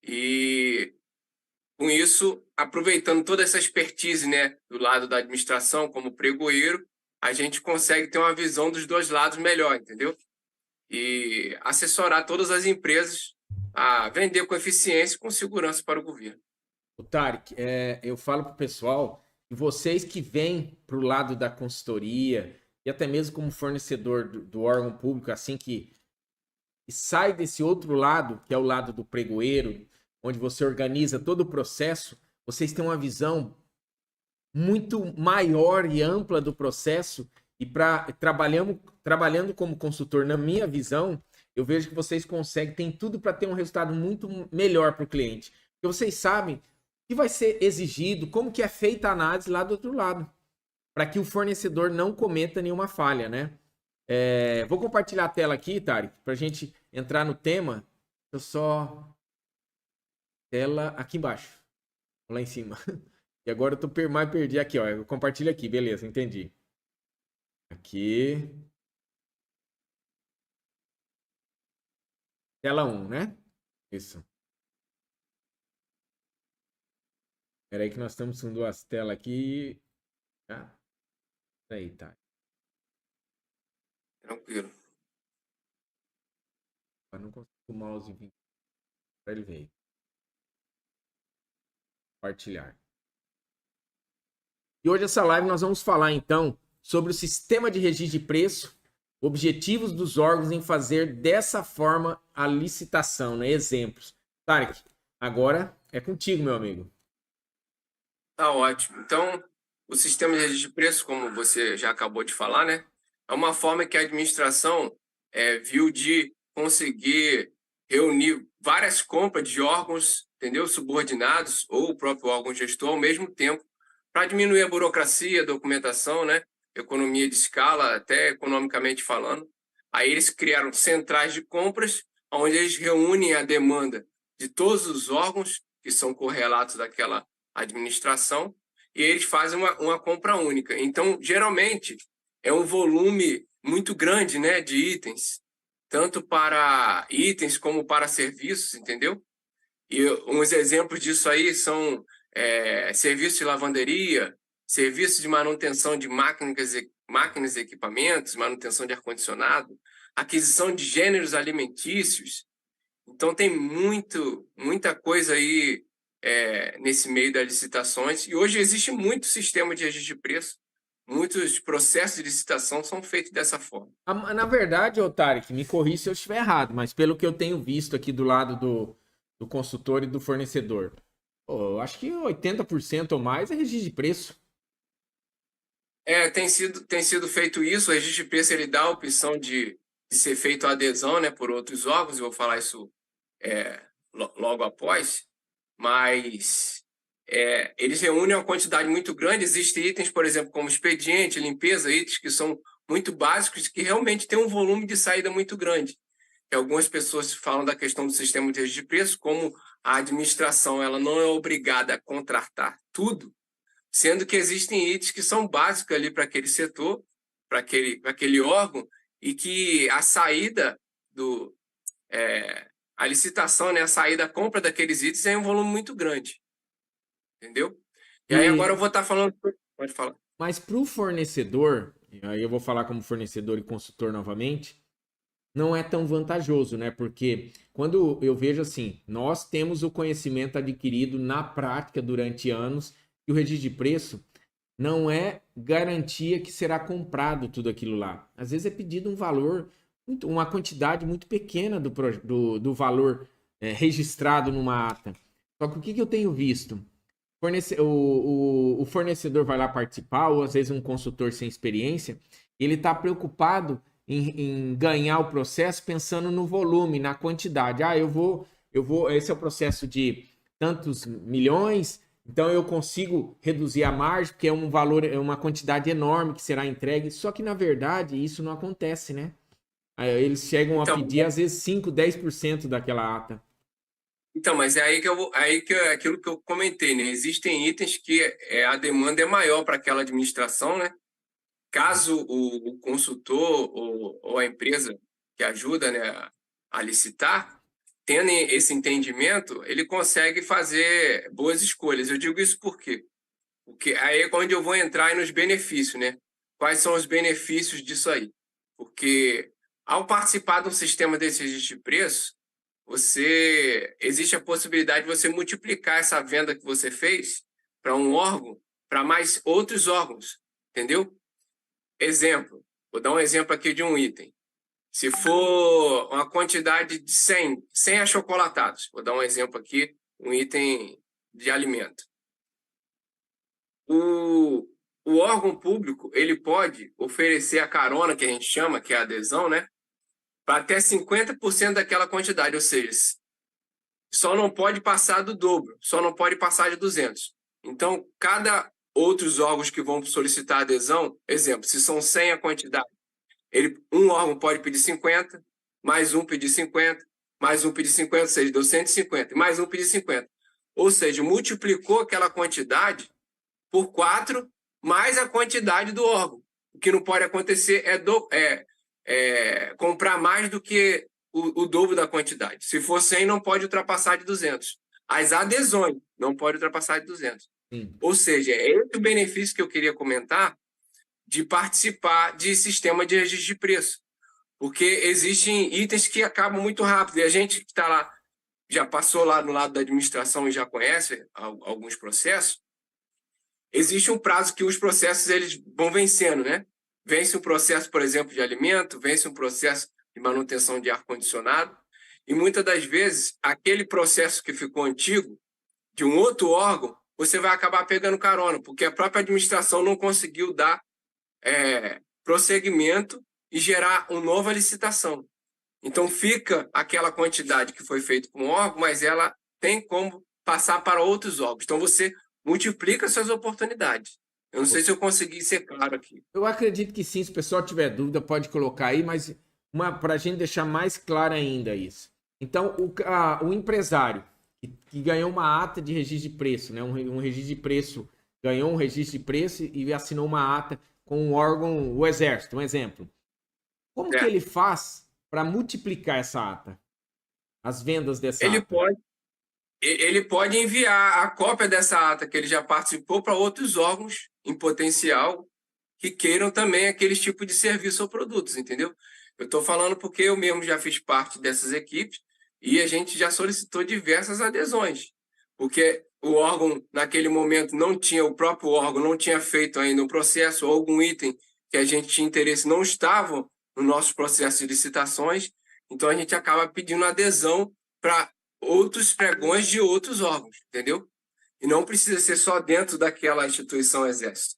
E, com isso, aproveitando toda essa expertise, né, do lado da administração, como pregoeiro, a gente consegue ter uma visão dos dois lados melhor, entendeu? E assessorar todas as empresas a vender com eficiência e com segurança para o governo. O Tarek, eu falo para o pessoal, e vocês que vêm para o lado da consultoria, e até mesmo como fornecedor do órgão público, assim que sai desse outro lado, que é o lado do pregoeiro, onde você organiza todo o processo, vocês têm uma visão muito maior e ampla do processo, e trabalhando como consultor, na minha visão, eu vejo que vocês conseguem, tem tudo para ter um resultado muito melhor para o cliente. Porque vocês sabem o que vai ser exigido, como que é feita a análise lá do outro lado, para que o fornecedor não cometa nenhuma falha, né? Vou compartilhar a tela aqui, Tarek, para a gente entrar no tema. Eu só... Tela aqui embaixo, lá em cima. E agora eu tô mais perdi aqui, ó. Eu compartilho aqui, beleza, entendi. Aqui. Tela 1, né? Isso. Espera aí que nós estamos com duas telas aqui. Tá? Aí, tá. Tranquilo. Eu não consigo o mouse vir para ele ver. Compartilhar. E hoje essa live nós vamos falar então sobre o sistema de registro de preço, objetivos dos órgãos em fazer dessa forma a licitação, né? Exemplos. Tarek, agora é contigo, meu amigo. Tá ótimo. Então, o sistema de registro de preço, como você já acabou de falar, né, é uma forma que a administração viu de conseguir reunir várias compras de órgãos, entendeu, subordinados ou o próprio órgão gestor ao mesmo tempo, para diminuir a burocracia, a documentação, né, economia de escala, até economicamente falando. Aí eles criaram centrais de compras, onde eles reúnem a demanda de todos os órgãos que são correlatos daquela administração, e eles fazem uma compra única. Então, geralmente, é um volume muito grande, né, de itens, tanto para itens como para serviços, entendeu? E uns exemplos disso aí são serviços de lavanderia, serviços de manutenção de máquinas e equipamentos, manutenção de ar-condicionado, aquisição de gêneros alimentícios. Então, tem muita coisa aí nesse meio das licitações. E hoje existe muito sistema de registro de preço. Muitos processos de licitação são feitos dessa forma. Na verdade, Tarek, me corrija se eu estiver errado, mas pelo que eu tenho visto aqui do lado do consultor e do fornecedor, eu acho que 80% ou mais é registro de preço. Tem sido feito isso. O registro de preço ele dá a opção de ser feito a adesão, né, por outros órgãos. Eu vou falar isso logo após. Mas eles reúnem uma quantidade muito grande. Existem itens, por exemplo, como expediente, limpeza, itens que são muito básicos e que realmente têm um volume de saída muito grande. E algumas pessoas falam da questão do sistema de registro de preço, como a administração ela não é obrigada a contratar tudo, sendo que existem itens que são básicos ali para aquele setor, para aquele órgão, e que a saída a licitação, né, a saída, a compra daqueles itens é um volume muito grande, entendeu? E aí agora eu vou estar falando... Pode falar. Mas para o fornecedor, e aí eu vou falar como fornecedor e consultor novamente, não é tão vantajoso, né? Porque quando eu vejo assim, nós temos o conhecimento adquirido na prática durante anos e o registro de preço não é garantia que será comprado tudo aquilo lá. Às vezes é pedido um valor, uma quantidade muito pequena do valor registrado numa ata. Só que o que eu tenho visto? O fornecedor vai lá participar, ou às vezes um consultor sem experiência, ele está preocupado em ganhar o processo pensando no volume, na quantidade. Esse é o processo de tantos milhões, então eu consigo reduzir a margem, porque é um valor, é uma quantidade enorme que será entregue. Só que, na verdade, isso não acontece, né? Aí eles chegam a pedir, às vezes, 5, 10% daquela ata. Então, mas é aí que é aquilo que eu comentei, né? Existem itens que a demanda é maior para aquela administração, né? Caso o consultor ou a empresa que ajuda, né, a licitar tendo esse entendimento, ele consegue fazer boas escolhas. Eu digo isso por quê? Porque aí é onde eu vou entrar aí nos benefícios, né? Quais são os benefícios disso aí? Porque ao participar de um sistema desse registro de preço, existe a possibilidade de você multiplicar essa venda que você fez para um órgão, para mais outros órgãos, entendeu? Exemplo, vou dar um exemplo aqui de um item. Se for uma quantidade de 100 achocolatados, vou dar um exemplo aqui, um item de alimento. O órgão público, ele pode oferecer a carona, que a gente chama, que é a adesão, né? Para até 50% daquela quantidade, ou seja, só não pode passar do dobro, só não pode passar de 200. Então, cada outros órgãos que vão solicitar adesão, exemplo, se são 100 a quantidade, um órgão pode pedir 50, mais um pedir 50, mais um pedir 50, ou seja, deu 150, mais um pedir 50. Ou seja, multiplicou aquela quantidade por 4, mais a quantidade do órgão. O que não pode acontecer é comprar mais do que o dobro da quantidade. Se for 100, não pode ultrapassar de 200. As adesões não pode ultrapassar de 200. Sim. Ou seja, é esse o benefício que eu queria comentar de participar de sistema de registro de preço. Porque existem itens que acabam muito rápido. E a gente que está lá, já passou lá no lado da administração e já conhece alguns processos, existe um prazo que os processos eles vão vencendo, né? Vence um processo, por exemplo, de alimento, vence um processo de manutenção de ar-condicionado, e muitas das vezes, aquele processo que ficou antigo, de um outro órgão, você vai acabar pegando carona, porque a própria administração não conseguiu dar prosseguimento e gerar uma nova licitação. Então, fica aquela quantidade que foi feita com o órgão, mas ela tem como passar para outros órgãos. Então, você multiplica suas oportunidades. Eu não sei se eu consegui ser claro aqui. Eu acredito que sim, se o pessoal tiver dúvida, pode colocar aí, mas para a gente deixar mais claro ainda isso. Então, o empresário que ganhou uma ata de registro de preço, né? Um registro de preço, ganhou um registro de preço e assinou uma ata com o órgão, o Exército, um exemplo. Como que ele faz para multiplicar essa ata? As vendas dessa ata? Ele pode enviar a cópia dessa ata que ele já participou para outros órgãos em potencial que queiram também aquele tipo de serviço ou produtos, entendeu? Eu estou falando porque eu mesmo já fiz parte dessas equipes e a gente já solicitou diversas adesões, porque o órgão, naquele momento, o próprio órgão não tinha feito ainda um processo ou algum item que a gente tinha interesse não estava no nosso processo de licitações, então a gente acaba pedindo adesão para outros pregões de outros órgãos, entendeu? E não precisa ser só dentro daquela instituição Exército.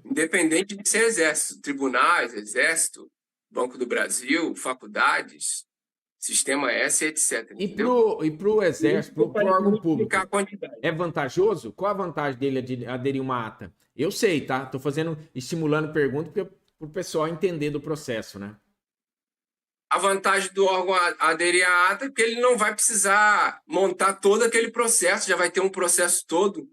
Independente de ser Exército, tribunais, Exército, Banco do Brasil, faculdades, Sistema S, etc. E para o Exército, para o órgão público, é vantajoso? Qual a vantagem dele de aderir uma ata? Eu sei, tá? Estou estimulando pergunta para o pessoal entender do processo, né? A vantagem do órgão aderir à ata é que ele não vai precisar montar todo aquele processo, já vai ter um processo todo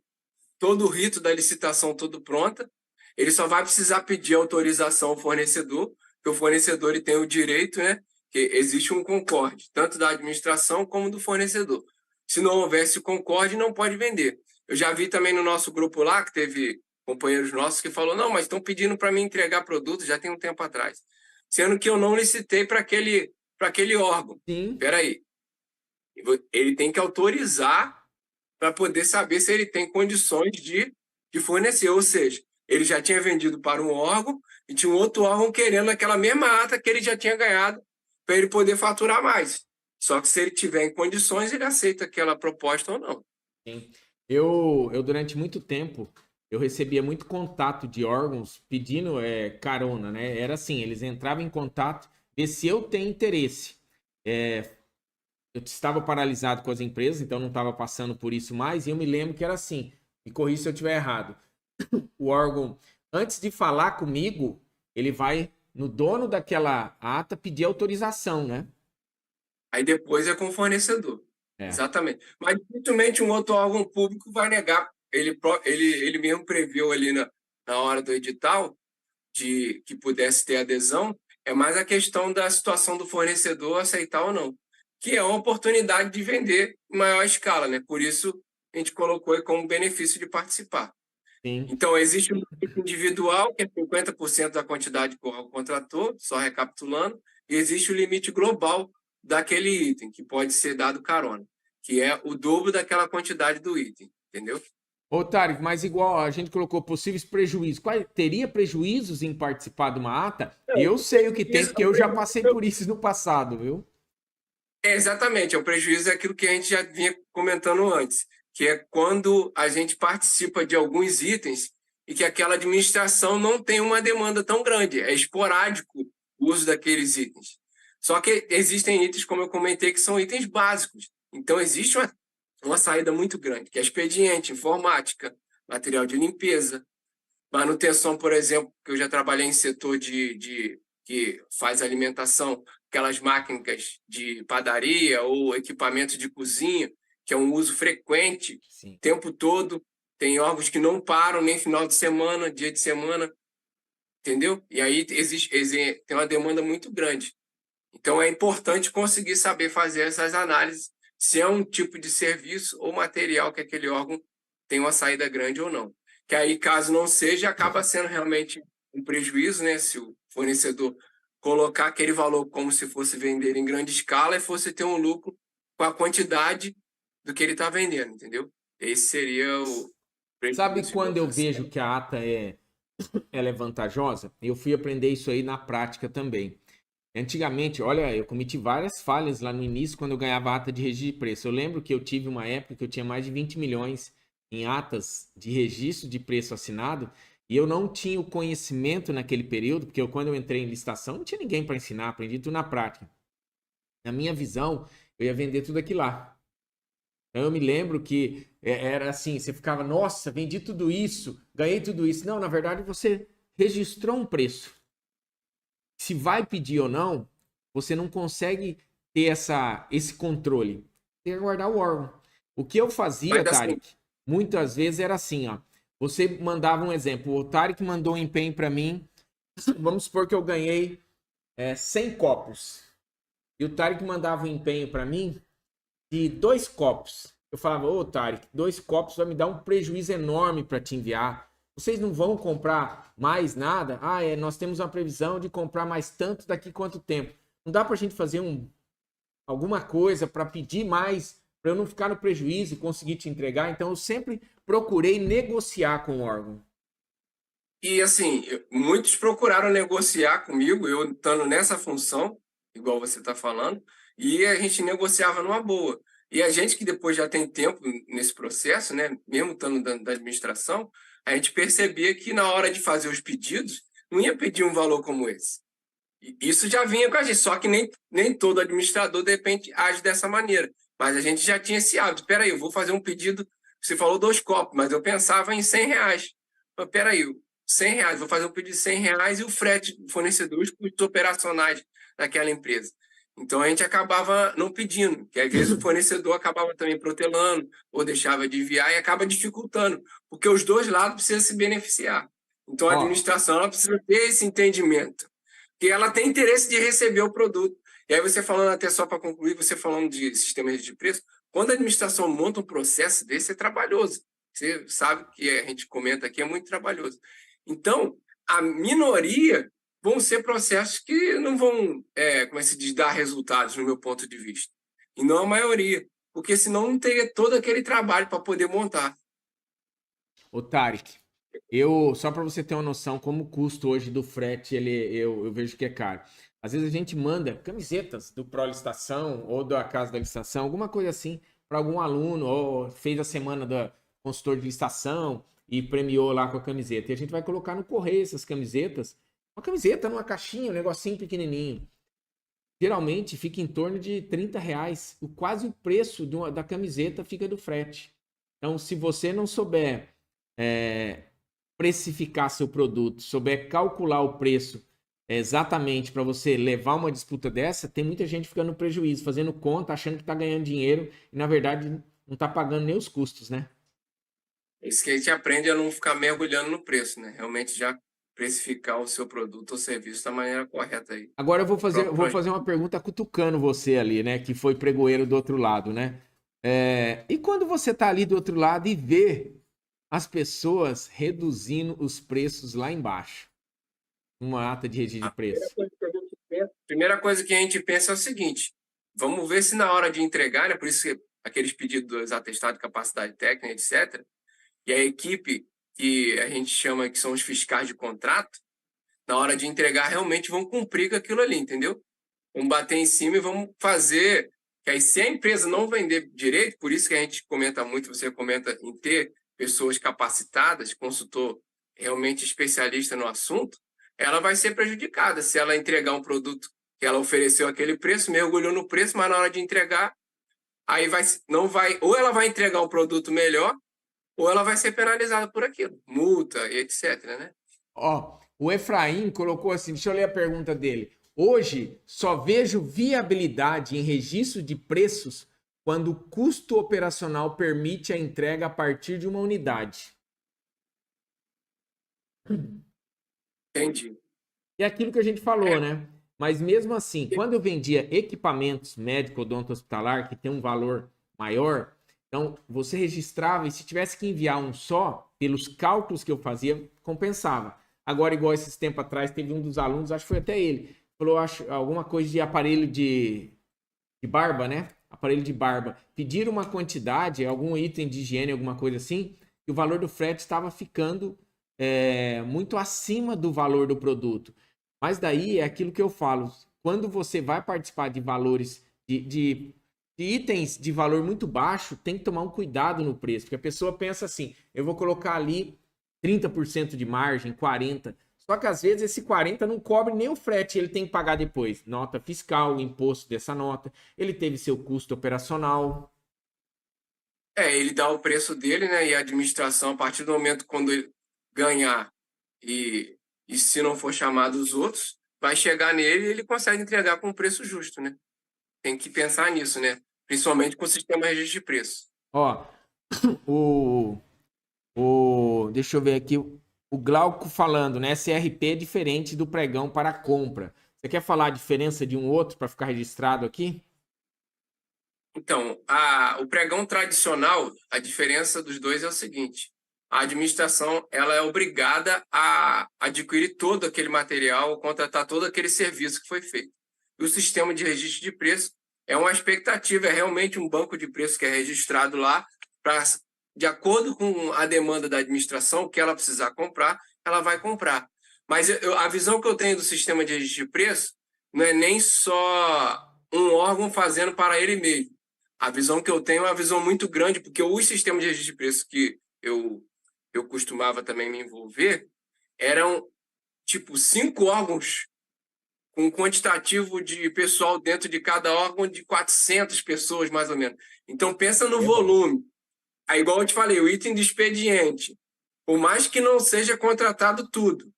o rito da licitação todo pronta. Ele só vai precisar pedir autorização ao fornecedor, que o fornecedor ele tem o direito, né? Que existe um concorde, tanto da administração como do fornecedor. Se não houvesse concorde, não pode vender. Eu já vi também no nosso grupo lá, que teve companheiros nossos que falou, não, mas estão pedindo para mim entregar produto, já tem um tempo atrás. Sendo que eu não licitei para aquele órgão. Espera aí. Ele tem que autorizar para poder saber se ele tem condições de fornecer. Ou seja, ele já tinha vendido para um órgão e tinha um outro órgão querendo aquela mesma ata que ele já tinha ganhado para ele poder faturar mais. Só que se ele tiver em condições, ele aceita aquela proposta ou não. Sim. Eu durante muito tempo, eu recebia muito contato de órgãos pedindo carona, né? Era assim, eles entravam em contato, ver se eu tenho interesse. Eu estava paralisado com as empresas, então não estava passando por isso mais, e eu me lembro que era assim, me corrija se eu estiver errado. O órgão, antes de falar comigo, ele vai no dono daquela ata pedir autorização, né? Aí depois é com o fornecedor. Exatamente. Mas dificilmente um outro órgão público vai negar. Ele mesmo previu ali na hora do edital de que pudesse ter adesão, é mais a questão da situação do fornecedor aceitar ou não. que é uma oportunidade de vender em maior escala, né? Por isso a gente colocou aí como benefício de participar. Sim. Então, existe um limite individual, que é 50% da quantidade que o contratou, só recapitulando, e existe o limite global daquele item, que pode ser dado carona, que é o dobro daquela quantidade do item, entendeu? Ô, Tarek, mas igual a gente colocou possíveis prejuízos, teria prejuízos em participar de uma ata? Eu sei o que tem, Isso, porque eu já passei por isso no passado, viu? exatamente, o prejuízo é aquilo que a gente já vinha comentando antes, que é quando a gente participa de alguns itens e que aquela administração não tem uma demanda tão grande, é esporádico o uso daqueles itens. Só que existem itens, como eu comentei, que são itens básicos. Então, existe uma saída muito grande, que é expediente, informática, material de limpeza, manutenção, por exemplo, que eu já trabalhei em setor que faz alimentação, aquelas máquinas de padaria ou equipamento de cozinha, que é um uso frequente, Sim. o tempo todo. Tem órgãos que não param nem final de semana, dia de semana, entendeu? E aí tem uma demanda muito grande. Então é importante conseguir saber fazer essas análises, se é um tipo de serviço ou material que aquele órgão tem uma saída grande ou não. Que aí, caso não seja, acaba sendo realmente um prejuízo, né? Se o fornecedor colocar aquele valor como se fosse vender em grande escala e fosse ter um lucro com a quantidade do que ele está vendendo, entendeu? Esse seria o Sabe prejuízo, quando digamos eu assim. vejo que a ata ela é vantajosa? Eu fui aprender isso aí na prática também. Antigamente, olha, eu cometi várias falhas lá no início quando eu ganhava ata de registro de preço. Eu lembro que eu tive uma época que eu tinha mais de 20 milhões em atas de registro de preço assinado e eu não tinha o conhecimento naquele período, porque quando eu entrei em licitação não tinha ninguém para ensinar, aprendi tudo na prática. Na minha visão, eu ia vender tudo aquilo lá. Então, eu me lembro que era assim, você ficava, nossa, vendi tudo isso, ganhei tudo isso. Não, na verdade você registrou um preço. Se vai pedir ou não, você não consegue ter esse controle. Tem que aguardar o órgão. O que eu fazia, Mas assim, Tarek, muitas vezes era assim, ó. Você mandava um exemplo. O Tarek mandou um empenho para mim. Vamos supor que eu ganhei 100 copos. E o Tarek mandava um empenho para mim de 2 copos. Eu falava, ô Tarek, 2 copos vai me dar um prejuízo enorme para te enviar. Vocês não vão comprar mais nada? Ah, nós temos uma previsão de comprar mais tanto daqui quanto tempo. Não dá para a gente fazer alguma coisa para pedir mais, para eu não ficar no prejuízo e conseguir te entregar? Então eu sempre procurei negociar com o órgão. e assim, muitos procuraram negociar comigo, eu estando nessa função, igual você está falando, e a gente negociava numa boa. E a gente que depois já tem tempo nesse processo, né, mesmo estando da administração, a gente percebia que na hora de fazer os pedidos, não ia pedir um valor como esse. E isso já vinha com a gente, só que nem todo administrador, de repente, age dessa maneira. Mas a gente já tinha esse hábito. Espera aí, eu vou fazer um pedido, você falou 2 copos, mas eu pensava em R$ 100. Mas espera aí, R$ 100, vou fazer um pedido de R$ 100 e o frete do fornecedor, os custos operacionais daquela empresa. Então a gente acabava não pedindo, que às vezes o fornecedor acabava também protelando ou deixava de enviar e acaba dificultando, porque os dois lados precisam se beneficiar. Então a Ó, administração ela precisa ter esse entendimento, que ela tem interesse de receber o produto. E aí você falando, até só para concluir, você falando de sistemas de preço, quando a administração monta um processo desse, é trabalhoso. Você sabe que a gente comenta aqui, é muito trabalhoso. Então, a minoria vão ser processos que não vão, como é que se diz, dar resultados, no meu ponto de vista. E não a maioria, porque senão não teria todo aquele trabalho para poder montar. ô Tarek, só para você ter uma noção como o custo hoje do frete, eu vejo que é caro. Às vezes a gente manda camisetas do Pro Licitação ou da Casa da Licitação, alguma coisa assim, para algum aluno, ou fez a semana da consultor de licitação e premiou lá com a camiseta. E a gente vai colocar no correio essas camisetas, uma camiseta numa caixinha, um negocinho pequenininho. Geralmente fica em torno de R$ 30. Quase o preço da camiseta fica do frete. Então, se você não souber é, precificar seu produto, souber calcular o preço exatamente para você levar uma disputa dessa, tem muita gente ficando no prejuízo, fazendo conta, achando que está ganhando dinheiro e na verdade não está pagando nem os custos, né? Isso que a gente aprende a não ficar mergulhando no preço, né? Realmente já precificar o seu produto ou serviço da maneira correta aí. Agora eu vou fazer Próprio uma pergunta cutucando você ali, né? Que foi pregoeiro do outro lado, né? E quando você tá ali do outro lado e vê as pessoas reduzindo os preços lá embaixo, uma ata de registro de preço. Primeira coisa que a gente pensa é o seguinte: vamos ver se na hora de entregar, né, por isso que aqueles pedidos atestados de capacidade técnica, etc., e a equipe que a gente chama que são os fiscais de contrato, na hora de entregar realmente vão cumprir com aquilo ali, entendeu? Vamos bater em cima e vamos fazer. Que aí, se a empresa não vender direito, por isso que a gente comenta muito, você comenta em ter pessoas capacitadas, consultor realmente especialista no assunto, ela vai ser prejudicada se ela entregar um produto que ela ofereceu aquele preço, mergulhou no preço, mas na hora de entregar, aí não vai, ou ela vai entregar um produto melhor, ou ela vai ser penalizada por aquilo, multa e etc, né? Ó, o Efraim colocou assim, deixa eu ler a pergunta dele. Hoje só vejo viabilidade em registro de preços quando o custo operacional permite a entrega a partir de uma unidade. Entendi. E é aquilo que a gente falou, né? Mas mesmo assim, quando eu vendia equipamentos médico, odonto hospitalar, que tem um valor maior, então você registrava e se tivesse que enviar um só, pelos cálculos que eu fazia, compensava. Agora, igual esses tempos atrás, teve um dos alunos, acho que foi até ele, falou acho, alguma coisa de aparelho de barba, né? Aparelho de barba. Pediram uma quantidade, algum item de higiene, alguma coisa assim, e o valor do frete estava ficando muito acima do valor do produto. Mas daí é aquilo que eu falo. Quando você vai participar de valores de itens de valor muito baixo, tem que tomar um cuidado no preço, porque a pessoa pensa assim, eu vou colocar ali 30% de margem, 40%. Só que às vezes esse 40 não cobre nem o frete, ele tem que pagar depois. Nota fiscal, imposto dessa nota, ele teve seu custo operacional. Ele dá o preço dele, né? E a administração, a partir do momento quando ele ganhar e se não for chamado os outros, vai chegar nele e ele consegue entregar com um preço justo, né? Tem que pensar nisso, né? Principalmente com o sistema de registro de preço. Ó, o, deixa eu ver aqui, o Glauco falando, né? SRP é diferente do pregão para compra. Você quer falar a diferença de um outro para ficar registrado aqui? Então, o pregão tradicional, a diferença dos dois é o seguinte: a administração ela é obrigada a adquirir todo aquele material, contratar todo aquele serviço que foi feito. E o sistema de registro de preço é uma expectativa, é realmente um banco de preço que é registrado lá para, de acordo com a demanda da administração, o que ela precisar comprar, ela vai comprar. Mas a visão que eu tenho do sistema de registro de preço não é nem só um órgão fazendo para ele mesmo. A visão que eu tenho é uma visão muito grande, porque os sistemas de registro de preço que eu costumava também me envolver eram, tipo, 5 órgãos com um quantitativo de pessoal dentro de cada órgão de 400 pessoas, mais ou menos. Então, pensa no volume. Aí, igual eu te falei, o item de expediente, por mais que não seja contratado tudo,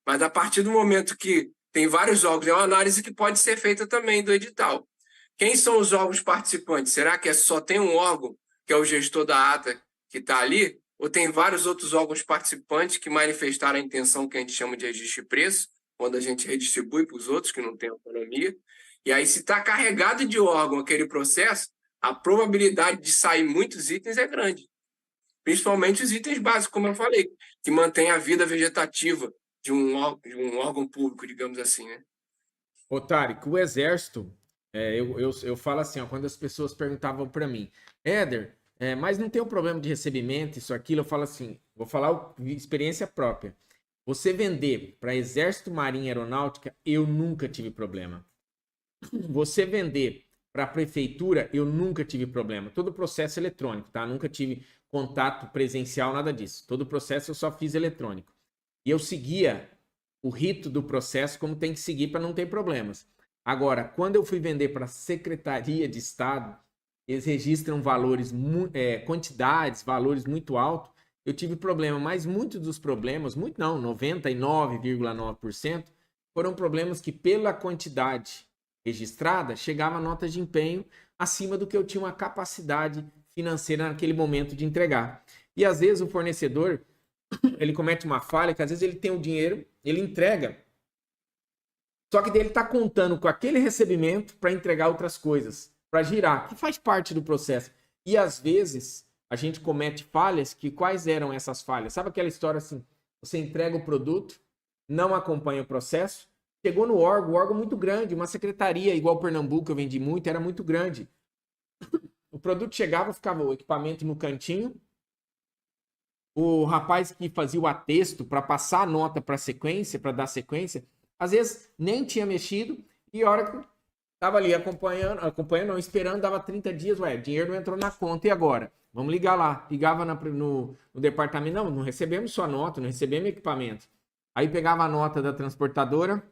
mas a partir do momento que tem vários órgãos, é uma análise que pode ser feita também do edital. Quem são os órgãos participantes? Será que só tem um órgão, que é o gestor da ata, que está ali? Ou tem vários outros órgãos participantes que manifestaram a intenção que a gente chama de registro de preço, quando a gente redistribui para os outros que não têm autonomia? E aí, se está carregado de órgão aquele processo, a probabilidade de sair muitos itens é grande. Principalmente os itens básicos, como eu falei, que mantém a vida vegetativa de um órgão público, digamos assim, né? Ô, Tarek, o Exército, eu falo assim, ó, quando as pessoas perguntavam para mim, Éder, mas não tem um problema de recebimento, isso, aquilo, eu falo assim, vou falar experiência própria. Você vender para Exército, Marinha e Aeronáutica, eu nunca tive problema. Você vender para a prefeitura, eu nunca tive problema. Todo o processo eletrônico, tá? Nunca tive contato presencial, nada disso. Todo o processo eu só fiz eletrônico. E eu seguia o rito do processo como tem que seguir para não ter problemas. Agora, quando eu fui vender para a Secretaria de Estado, eles registram valores, quantidades, valores muito altos, eu tive problema, mas muitos dos problemas, muito não, 99,9%, foram problemas que pela quantidade registrada, chegava a nota de empenho acima do que eu tinha uma capacidade financeira naquele momento de entregar. E às vezes o fornecedor ele comete uma falha, que às vezes ele tem o dinheiro, ele entrega, só que daí ele está contando com aquele recebimento para entregar outras coisas, para girar, que faz parte do processo. E às vezes a gente comete falhas, que quais eram essas falhas? Sabe aquela história assim, você entrega o produto, não acompanha o processo, chegou no órgão, o órgão muito grande, uma secretaria igual Pernambuco, eu vendi muito, era muito grande. O produto chegava, ficava o equipamento no cantinho, o rapaz que fazia o atexto para passar a nota para sequência, para dar sequência, às vezes nem tinha mexido, e a hora que tava ali acompanhando, não, esperando, dava 30 dias, ué, dinheiro não entrou na conta, e agora? Vamos ligar lá. Ligava no departamento, não recebemos sua nota, não recebemos equipamento. Aí pegava a nota da transportadora,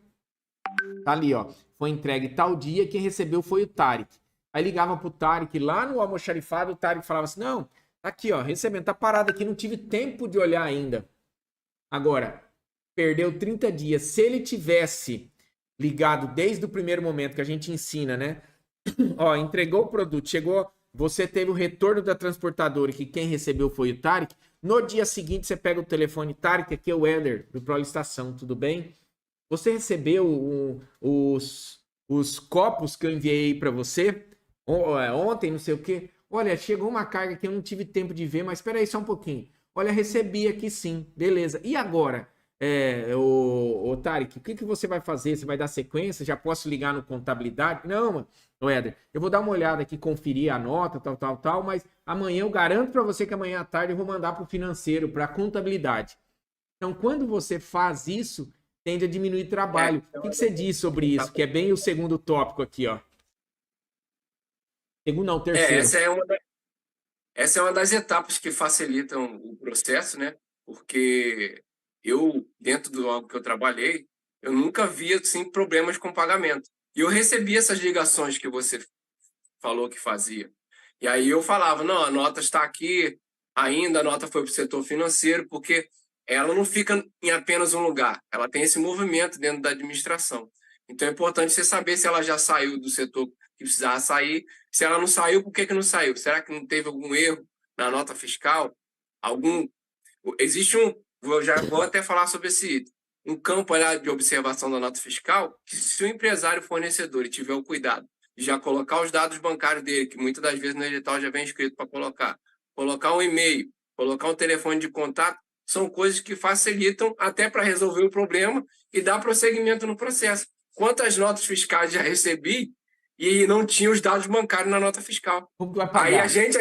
tá ali, ó, foi entregue tal dia, quem recebeu foi o Tarek. Aí ligava pro Tarek lá no almoxarifado, o Tarek falava assim, não, tá aqui, ó, recebendo, tá parado aqui, não tive tempo de olhar ainda. Agora, perdeu 30 dias. Se ele tivesse ligado desde o primeiro momento que a gente ensina, né? Ó, entregou o produto, chegou, você teve o retorno da transportadora, que quem recebeu foi o Tarek. No dia seguinte, você pega o telefone, Tarek, aqui é o Éder, do Prolicitação, tudo bem? Você recebeu os copos que eu enviei para você ontem, não sei o quê? Olha, chegou uma carga que eu não tive tempo de ver, mas espera aí só um pouquinho. Olha, recebi aqui sim, beleza. E agora, Tarek, o que você vai fazer? Você vai dar sequência? Já posso ligar no contabilidade? Não, mano. Éder, eu vou dar uma olhada aqui, conferir a nota, tal, mas amanhã eu garanto para você que amanhã à tarde eu vou mandar para o financeiro, para a contabilidade. Então, quando você faz isso, tende a diminuir trabalho. O que você diz sobre isso? Que é bem o segundo tópico aqui, ó. Segundo não, terceiro. Essa é uma das etapas que facilitam o processo, né? Porque eu, dentro do algo que eu trabalhei, eu nunca via assim, problemas com pagamento. E eu recebia essas ligações que você falou que fazia. E aí eu falava, não, a nota está aqui ainda, a nota foi para o setor financeiro, porque ela não fica em apenas um lugar, ela tem esse movimento dentro da administração. Então é importante você saber se ela já saiu do setor que precisava sair, se ela não saiu, por que não saiu? Será que não teve algum erro na nota fiscal? Algum... Existe um, já vou até falar sobre esse um campo de observação da nota fiscal, que se o empresário fornecedor tiver o cuidado de já colocar os dados bancários dele, que muitas das vezes no edital já vem escrito para colocar um e-mail, colocar um telefone de contato, são coisas que facilitam até para resolver o problema e dar prosseguimento no processo. Quantas notas fiscais já recebi e não tinha os dados bancários na nota fiscal? Como que vai pagar? Aí a gente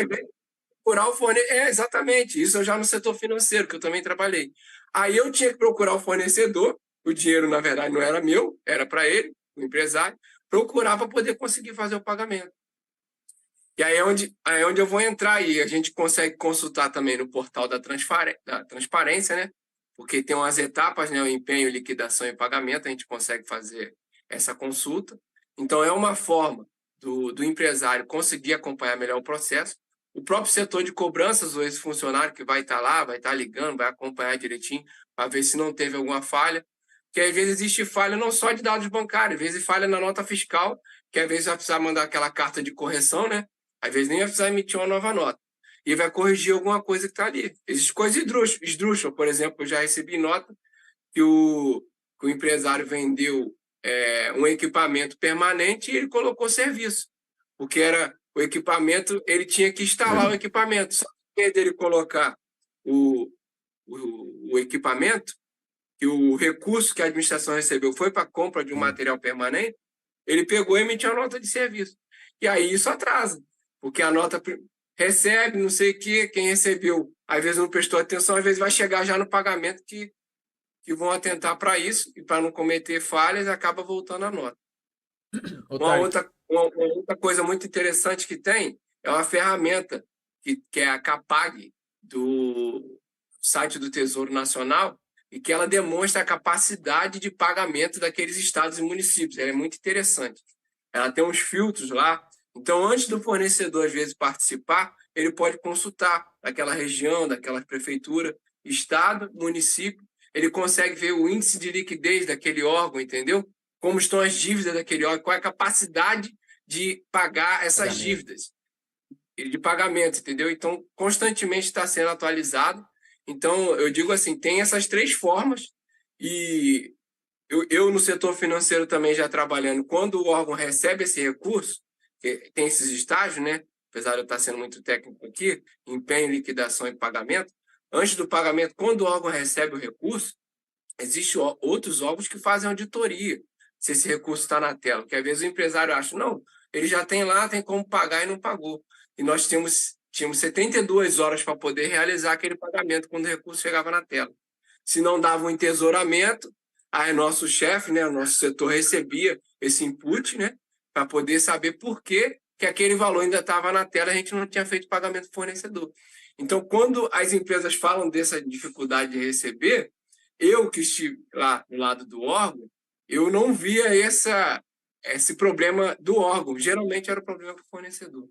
procurar o fornecedor. Exatamente. Isso eu já no setor financeiro, que eu também trabalhei. Aí eu tinha que procurar o fornecedor, o dinheiro, na verdade, não era meu, era para ele, o empresário, procurar para poder conseguir fazer o pagamento. E aí é onde eu vou entrar aí. A gente consegue consultar também no portal da transparência, né? Porque tem umas etapas, né? O empenho, liquidação e pagamento, a gente consegue fazer essa consulta. Então, é uma forma do empresário conseguir acompanhar melhor o processo. O próprio setor de cobranças, ou esse funcionário que vai estar lá, vai estar ligando, vai acompanhar direitinho, para ver se não teve alguma falha. Porque às vezes existe falha não só de dados bancários, às vezes falha na nota fiscal, que às vezes vai precisar mandar aquela carta de correção, né? Às vezes nem vai precisar emitir uma nova nota. E vai corrigir alguma coisa que está ali. Existem coisas esdrúxulas, por exemplo, eu já recebi nota que o empresário vendeu um equipamento permanente e ele colocou serviço. Porque era o equipamento, ele tinha que instalar o equipamento. Só que em vez dele colocar o equipamento, que o recurso que a administração recebeu foi para a compra de um material permanente, ele pegou e emitiu a nota de serviço. E aí isso atrasa, porque a nota recebe, não sei o que, quem recebeu, às vezes não prestou atenção, às vezes vai chegar já no pagamento que vão atentar para isso, e para não cometer falhas, acaba voltando a nota. Uma outra coisa muito interessante que tem é uma ferramenta que é a Capag, do site do Tesouro Nacional, e que ela demonstra a capacidade de pagamento daqueles estados e municípios. Ela é muito interessante. Ela tem uns filtros lá. Então, antes do fornecedor, às vezes, participar, ele pode consultar daquela região, daquela prefeitura, estado, município. Ele consegue ver o índice de liquidez daquele órgão, entendeu? Como estão as dívidas daquele órgão, qual é a capacidade de pagar essas dívidas de pagamento, entendeu? Então, constantemente está sendo atualizado Então, eu digo assim, tem essas três formas e eu no setor financeiro também já trabalhando, quando o órgão recebe esse recurso, que tem esses estágios, né? Apesar de eu estar sendo muito técnico aqui, empenho, liquidação e pagamento. Antes do pagamento, quando o órgão recebe o recurso, existem outros órgãos que fazem auditoria se esse recurso está na tela, porque às vezes o empresário acha, não, ele já tem lá, tem como pagar e não pagou. E nós tínhamos 72 horas para poder realizar aquele pagamento quando o recurso chegava na tela. Se não dava um entesouramento, aí nosso chefe, né, o nosso setor recebia esse input, né, para poder saber por que aquele valor ainda estava na tela, a gente não tinha feito pagamento do fornecedor. Então, quando as empresas falam dessa dificuldade de receber, eu que estive lá do lado do órgão, eu não via esse problema do órgão. Geralmente era o problema do fornecedor,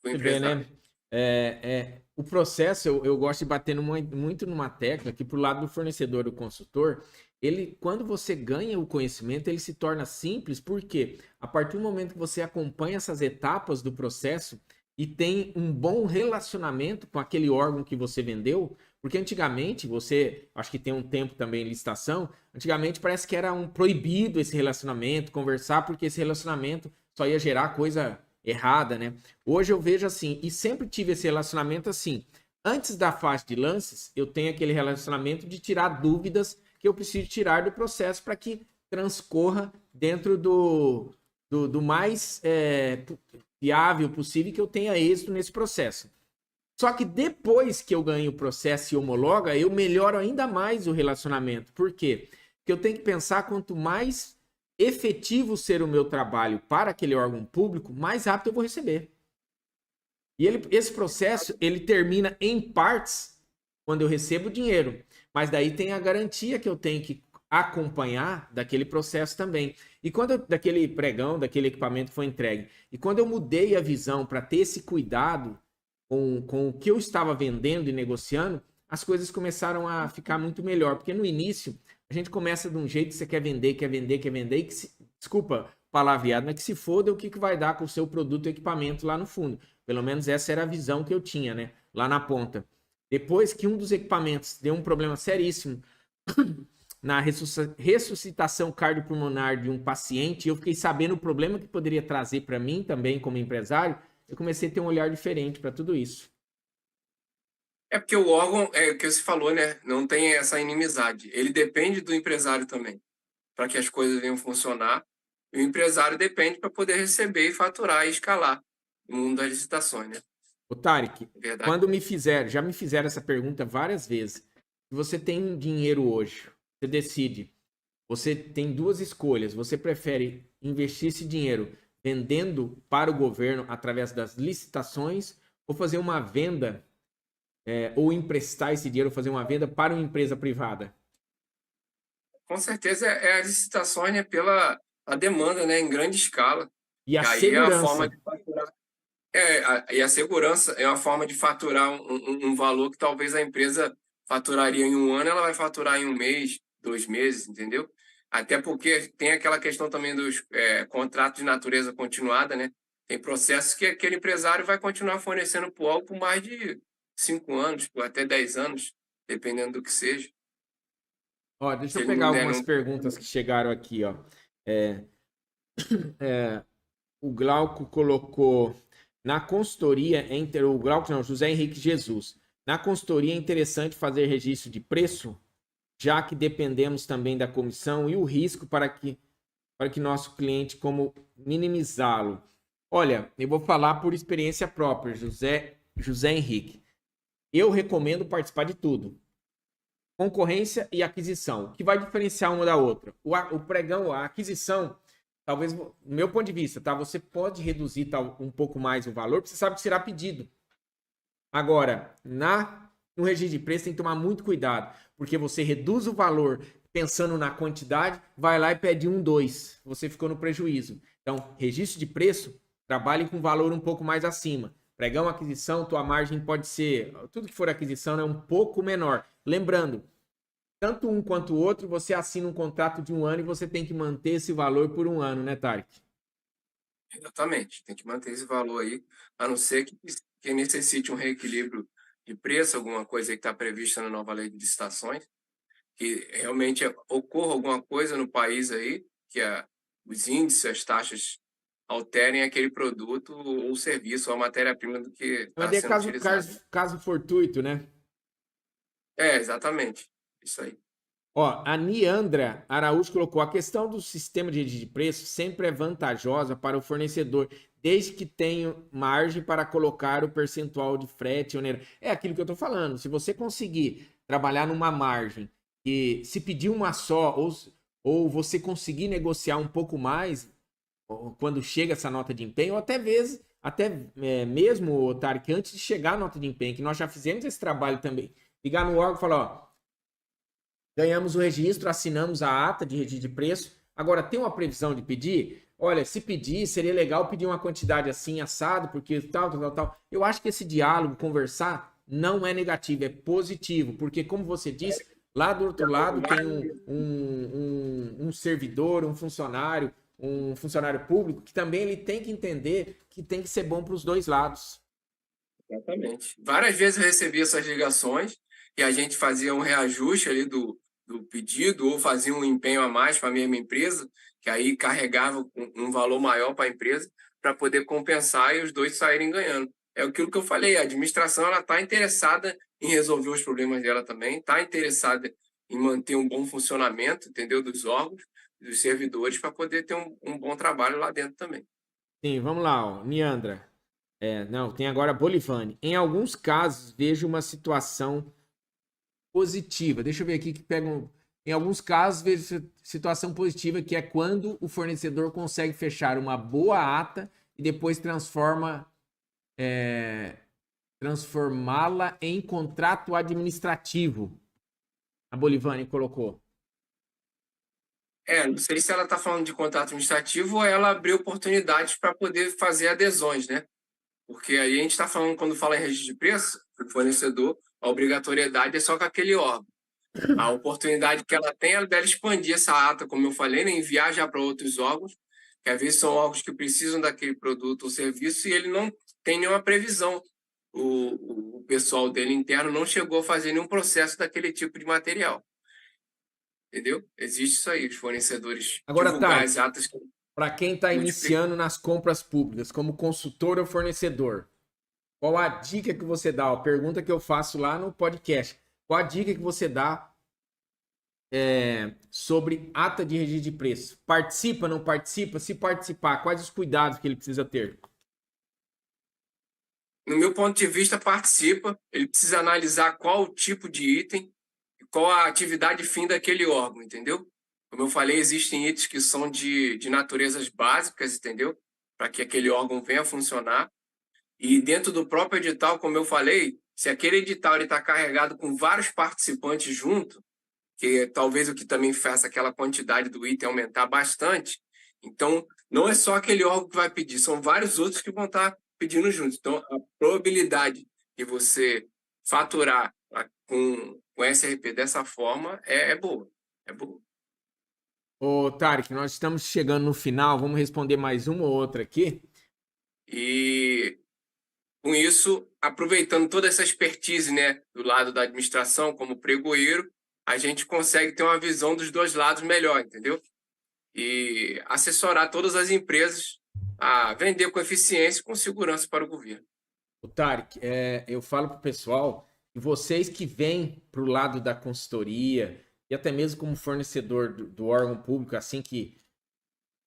com o Você vê, empresário. né? O processo, eu gosto de bater muito numa tecla que pro lado do fornecedor, do consultor, ele, quando você ganha o conhecimento, ele se torna simples, porque a partir do momento que você acompanha essas etapas do processo e tem um bom relacionamento com aquele órgão que você vendeu, porque antigamente, você, acho que tem um tempo também em licitação, antigamente parece que era um proibido esse relacionamento, conversar, porque esse relacionamento só ia gerar coisa errada, né? Hoje eu vejo assim, e sempre tive esse relacionamento assim. Antes da fase de lances, eu tenho aquele relacionamento de tirar dúvidas que eu preciso tirar do processo para que transcorra dentro do mais viável possível, que eu tenha êxito nesse processo. Só que depois que eu ganho o processo e homologa, eu melhoro ainda mais o relacionamento. Por quê? Porque eu tenho que pensar quanto mais efetivo ser o meu trabalho para aquele órgão público, mais rápido eu vou receber. E esse processo, ele termina em partes quando eu recebo o dinheiro. Mas daí tem a garantia que eu tenho que acompanhar daquele processo também. E daquele pregão, daquele equipamento foi entregue. E quando eu mudei a visão para ter esse cuidado com o que eu estava vendendo e negociando, as coisas começaram a ficar muito melhor. Porque no início, a gente começa de um jeito que você quer vender, e que desculpa palavreado, mas que se foda o que vai dar com o seu produto ou equipamento lá no fundo. Pelo menos essa era a visão que eu tinha, né? Lá na ponta. Depois que um dos equipamentos deu um problema seríssimo na ressuscitação cardiopulmonar de um paciente, eu fiquei sabendo o problema que poderia trazer para mim também como empresário, eu comecei a ter um olhar diferente para tudo isso. É porque o órgão, é o que você falou, né? Não tem essa inimizade. Ele depende do empresário também, para que as coisas venham funcionar. E o empresário depende para poder receber e faturar e escalar no mundo das licitações, né? Ô, Tarek, Verdade. quando já me fizeram essa pergunta várias vezes. Se você tem dinheiro hoje, você decide, você tem duas escolhas. Você prefere investir esse dinheiro vendendo para o governo através das licitações ou fazer uma venda, ou emprestar esse dinheiro, fazer uma venda para uma empresa privada? Com certeza é as licitações, né, pela a demanda, né, em grande escala. E a E aí é a forma segurança. de faturar. E a segurança é uma forma de faturar um valor que talvez a empresa faturaria em um ano, ela vai faturar em um mês, 2 meses, entendeu? Até porque tem aquela questão também dos contratos de natureza continuada, né? Tem processos que aquele empresário vai continuar fornecendo para o órgão por mais de 5 anos, por até 10 anos, dependendo do que seja. Ó, deixa Se eu ele pegar não der algumas nenhum. perguntas que chegaram aqui, ó. É, o Glauco colocou na consultoria, o Glauco não, José Henrique Jesus. Na consultoria é interessante fazer registro de preço, já que dependemos também da comissão e o risco para que nosso cliente como minimizá-lo. Olha, eu vou falar por experiência própria, José Henrique. Eu recomendo participar de tudo. Concorrência e aquisição. O que vai diferenciar uma da outra? O pregão, a aquisição, talvez, do meu ponto de vista, tá? Você pode reduzir um pouco mais o valor, porque você sabe que será pedido. Agora, no registro de preço tem que tomar muito cuidado, porque você reduz o valor pensando na quantidade, vai lá e pede 1, 2, você ficou no prejuízo. Então, registro de preço, trabalhe com valor um pouco mais acima. Pregão, aquisição, tua margem pode ser, tudo que for aquisição é um pouco menor. Lembrando, tanto um quanto o outro, você assina um contrato de 1 ano e você tem que manter esse valor por 1 ano, né, Tarek? Exatamente, tem que manter esse valor aí, a não ser que necessite um reequilíbrio de preço, alguma coisa que está prevista na nova lei de licitações, que realmente ocorra alguma coisa no país aí, que os índices, as taxas alterem aquele produto ou serviço ou a matéria-prima do que Mas está é sendo caso, utilizado. caso fortuito, né? É, exatamente. Isso aí. Ó, a Niandra Araújo colocou: a questão do sistema de rede de preço sempre é vantajosa para o fornecedor, desde que tenha margem para colocar o percentual de frete onera. É aquilo que eu estou falando. Se você conseguir trabalhar numa margem e se pedir uma só, ou você conseguir negociar um pouco mais quando chega essa nota de empenho, ou até vezes, mesmo, Tarek, antes de chegar a nota de empenho, que nós já fizemos esse trabalho também. Ligar no órgão e falar: ó, ganhamos o registro, assinamos a ata de registro de preço. Agora, tem uma previsão de pedir? Olha, se pedir, seria legal pedir uma quantidade assim, assado, porque tal, tal, tal, tal. Eu acho que esse diálogo, conversar, não é negativo, é positivo, porque, como você disse, lá do outro lado tem um servidor, um funcionário público, que também ele tem que entender que tem que ser bom para os dois lados. Exatamente. Várias vezes eu recebi essas ligações e a gente fazia um reajuste ali do pedido ou fazia um empenho a mais para a mesma empresa, que aí carregava um valor maior para a empresa para poder compensar e os dois saírem ganhando. É aquilo que eu falei, a administração ela está interessada em resolver os problemas dela também, está interessada em manter um bom funcionamento, entendeu, dos órgãos, dos servidores, para poder ter um bom trabalho lá dentro também. Sim, vamos lá, ó. Niandra. Não, tem agora Bolivane. Em alguns casos, vejo uma situação positiva. Deixa eu ver aqui que pegam. Em alguns casos, vejo situação positiva, que é quando o fornecedor consegue fechar uma boa ata e depois transformá-la em contrato administrativo. A Bolivane colocou. Não sei se ela está falando de contrato administrativo ou ela abriu oportunidades para poder fazer adesões, né? Porque aí a gente está falando, quando fala em registro de preço, o fornecedor, a obrigatoriedade é só com aquele órgão. A oportunidade que ela tem é dela expandir essa ata, como eu falei, né? Enviar já para outros órgãos, que às vezes são órgãos que precisam daquele produto ou serviço e ele não tem nenhuma previsão. O pessoal dele interno não chegou a fazer nenhum processo daquele tipo de material. Entendeu? Existe isso aí, os fornecedores Agora, divulgar Tarek, as atas que para quem está multiplicam. iniciando nas compras públicas, como consultor ou fornecedor, qual a dica que você dá? A pergunta que eu faço lá no podcast. Qual a dica que você dá sobre ata de registro de preço? Participa, não participa? Se participar, quais os cuidados que ele precisa ter? No meu ponto de vista, participa. Ele precisa analisar qual o tipo de item, qual a atividade fim daquele órgão, entendeu? Como eu falei, existem itens que são de naturezas básicas, entendeu? Para que aquele órgão venha a funcionar. E dentro do próprio edital, como eu falei, se aquele edital está carregado com vários participantes junto, que talvez o que também faça aquela quantidade do item aumentar bastante. Então, não é só aquele órgão que vai pedir, são vários outros que vão estar pedindo juntos. Então, a probabilidade de você faturar com SRP dessa forma é boa. É boa. Ô, Tarek, nós estamos chegando no final, vamos responder mais uma ou outra aqui. E com isso, aproveitando toda essa expertise, né, do lado da administração como pregoeiro, a gente consegue ter uma visão dos dois lados melhor, entendeu? E assessorar todas as empresas a vender com eficiência e com segurança para o governo. Ô, Tarek, eu falo pro pessoal, e vocês que vêm pro lado da consultoria, e até mesmo como fornecedor do órgão público, assim que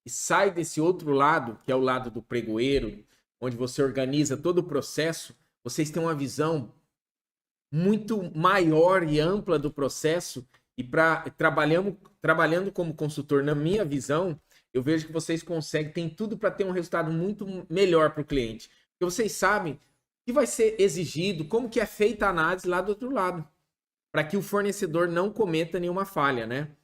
sai desse outro lado, que é o lado do pregoeiro, onde você organiza todo o processo, vocês têm uma visão muito maior e ampla do processo e trabalhando como consultor, na minha visão, eu vejo que vocês conseguem, tem tudo para ter um resultado muito melhor para o cliente. Porque vocês sabem o que vai ser exigido, como que é feita a análise lá do outro lado, para que o fornecedor não cometa nenhuma falha, né?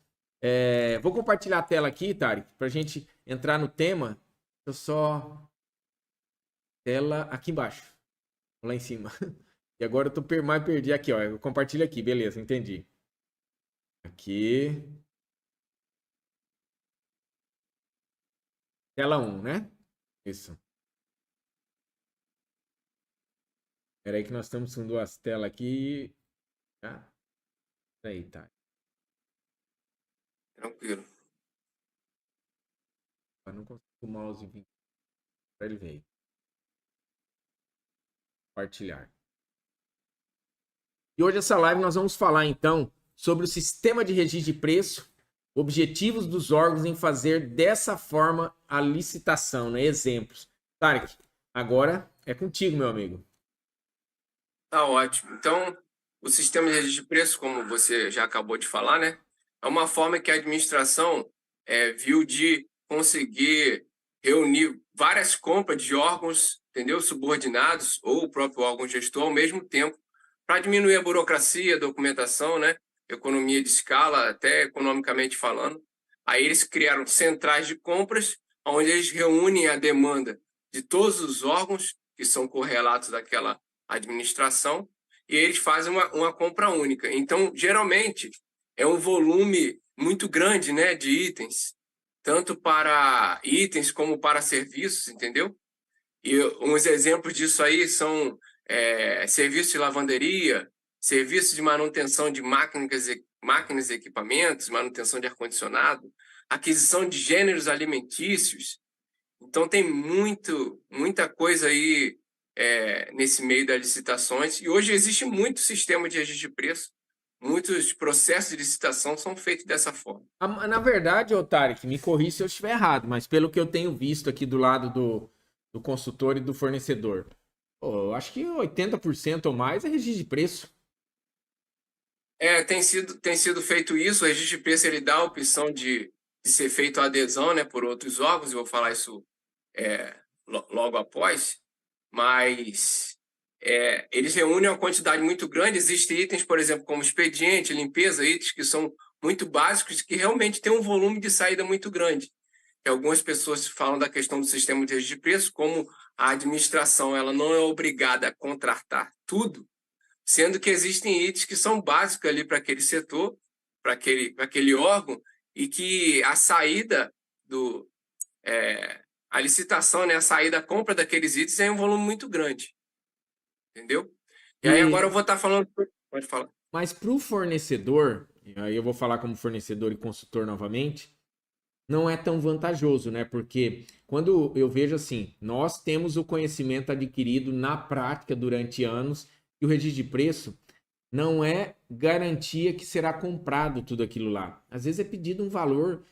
Vou compartilhar a tela aqui, Tarek, para a gente entrar no tema. Eu só tela aqui embaixo, lá em cima. E agora eu tô mais perdi aqui, ó. Eu compartilho aqui, beleza, entendi. Aqui, tela um, né? Isso. Espera aí que nós estamos com duas telas aqui. Tá? Aí, tá. Tranquilo. Eu não consigo o mouse vir. Ele veio. Compartilhar. E hoje essa live nós vamos falar então sobre o sistema de registro de preço, objetivos dos órgãos em fazer dessa forma a licitação, né? Exemplos. Tarek, agora é contigo, meu amigo. Tá ótimo. Então, o sistema de registro de preço, como você já acabou de falar, né, é uma forma que a administração viu de conseguir reunir várias compras de órgãos, entendeu, subordinados ou o próprio órgão gestor ao mesmo tempo, para diminuir a burocracia, a documentação, né, economia de escala, até economicamente falando. Aí eles criaram centrais de compras, onde eles reúnem a demanda de todos os órgãos que são correlatos daquela administração, e eles fazem uma compra única. Então, geralmente, é um volume muito grande, né, de itens, tanto para itens como para serviços, entendeu? E uns exemplos disso aí são serviços de lavanderia, serviços de manutenção de máquinas e equipamentos, manutenção de ar-condicionado, aquisição de gêneros alimentícios. Então, tem muita coisa aí nesse meio das licitações. E hoje existe muito sistema de registro de preço. Muitos processos de licitação são feitos dessa forma. Na verdade, Tarek, me corrija se eu estiver errado, mas pelo que eu tenho visto aqui do lado do consultor e do fornecedor, eu acho que 80% ou mais é registro de preço. Tem sido feito isso. O registro de preço ele dá a opção de ser feito a adesão, né, por outros órgãos. Eu vou falar isso logo após. Mas eles reúnem uma quantidade muito grande. Existem itens, por exemplo, como expediente, limpeza, itens que são muito básicos e que realmente têm um volume de saída muito grande. E algumas pessoas falam da questão do sistema de registro de preço, como a administração ela não é obrigada a contratar tudo, sendo que existem itens que são básicos ali para aquele setor, para aquele órgão, e que a saída a licitação, né, a saída, a compra daqueles itens é um volume muito grande. Entendeu? E aí agora eu vou estar falando. Pode falar. Mas para o fornecedor, e aí eu vou falar como fornecedor e consultor novamente, não é tão vantajoso, né? Porque quando eu vejo assim, nós temos o conhecimento adquirido na prática durante anos e o registro de preço não é garantia que será comprado tudo aquilo lá. Às vezes é pedido um valor,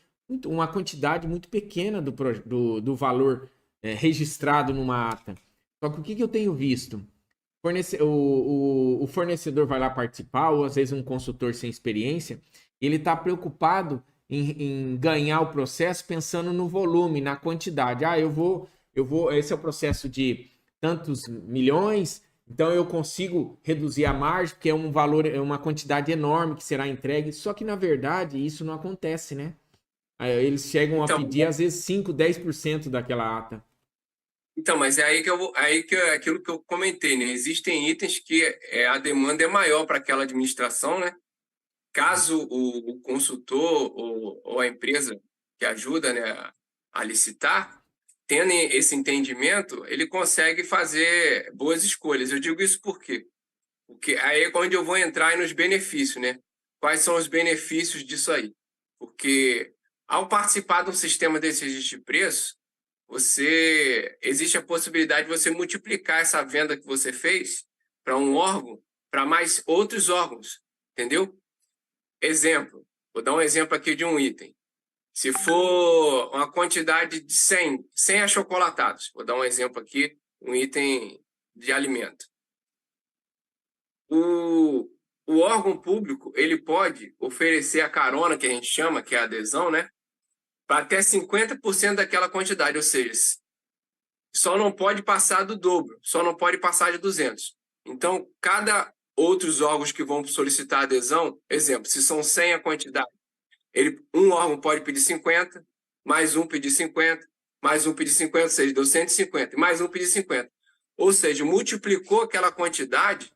uma quantidade muito pequena do valor registrado numa ata. Só que o que eu tenho visto? O fornecedor vai lá participar, ou às vezes um consultor sem experiência, ele está preocupado em ganhar o processo pensando no volume, na quantidade. Esse é o processo de tantos milhões, então eu consigo reduzir a margem, porque é um valor, é uma quantidade enorme que será entregue. Só que, na verdade, isso não acontece, né? Aí eles chegam a pedir, às vezes, 5, 10% daquela ata. Então, mas é aí que é aquilo que eu comentei, né? Existem itens que a demanda é maior para aquela administração, né? Caso o consultor ou a empresa que ajuda, né, a licitar, tendo esse entendimento, ele consegue fazer boas escolhas. Eu digo isso por quê? Porque aí é onde eu vou entrar nos benefícios, né? Quais são os benefícios disso aí? Porque ao participar de um sistema desse registro de preço, existe a possibilidade de você multiplicar essa venda que você fez para um órgão, para mais outros órgãos, entendeu? Exemplo, vou dar um exemplo aqui de um item. Se for uma quantidade de 100 achocolatados, vou dar um exemplo aqui, um item de alimento. O órgão público ele pode oferecer a carona, que a gente chama, que é a adesão, né? Para até 50% daquela quantidade, ou seja, só não pode passar do dobro, só não pode passar de 200. Então, cada outros órgãos que vão solicitar adesão, exemplo, se são 100 a quantidade, um órgão pode pedir 50, mais um pedir 50, mais um pedir 50, ou seja, deu 150, e mais um pedir 50. Ou seja, multiplicou aquela quantidade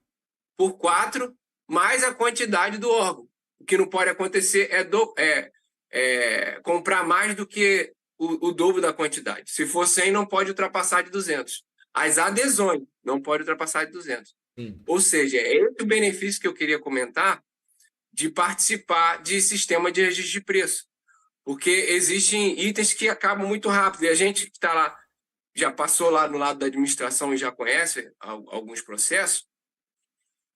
por 4, mais a quantidade do órgão. O que não pode acontecer é comprar mais do que o dobro da quantidade. Se for 100, não pode ultrapassar de 200. As adesões não pode ultrapassar de 200. Sim. Ou seja, é esse o benefício que eu queria comentar de participar de sistema de registro de preço. Porque existem itens que acabam muito rápido. E a gente que está lá, já passou lá no lado da administração e já conhece alguns processos,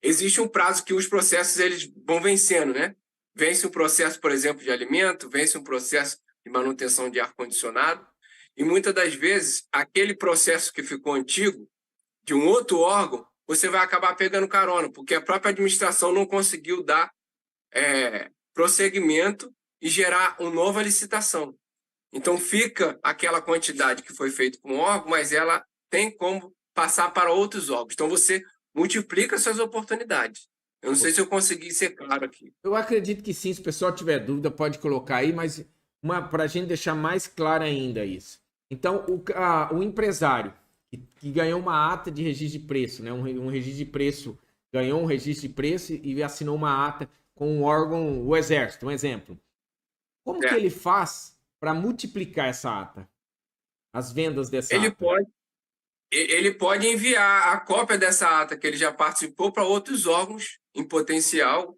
existe um prazo que os processos eles vão vencendo, né? Vence um processo, por exemplo, de alimento, vence um processo de manutenção de ar-condicionado, e muitas das vezes aquele processo que ficou antigo, de um outro órgão, você vai acabar pegando carona, porque a própria administração não conseguiu dar prosseguimento e gerar uma nova licitação. Então fica aquela quantidade que foi feita com o órgão, mas ela tem como passar para outros órgãos. Então você multiplica suas oportunidades. Eu não sei se eu consegui ser claro aqui. Eu acredito que sim, se o pessoal tiver dúvida, pode colocar aí, mas para a gente deixar mais claro ainda isso. Então, o empresário que ganhou uma ata de registro de preço, né? Um registro de preço, ganhou um registro de preço e assinou uma ata com um órgão, o Exército, um exemplo. Como que ele faz para multiplicar essa ata? As vendas dessa ata? Ele pode enviar a cópia dessa ata que ele já participou para outros órgãos em potencial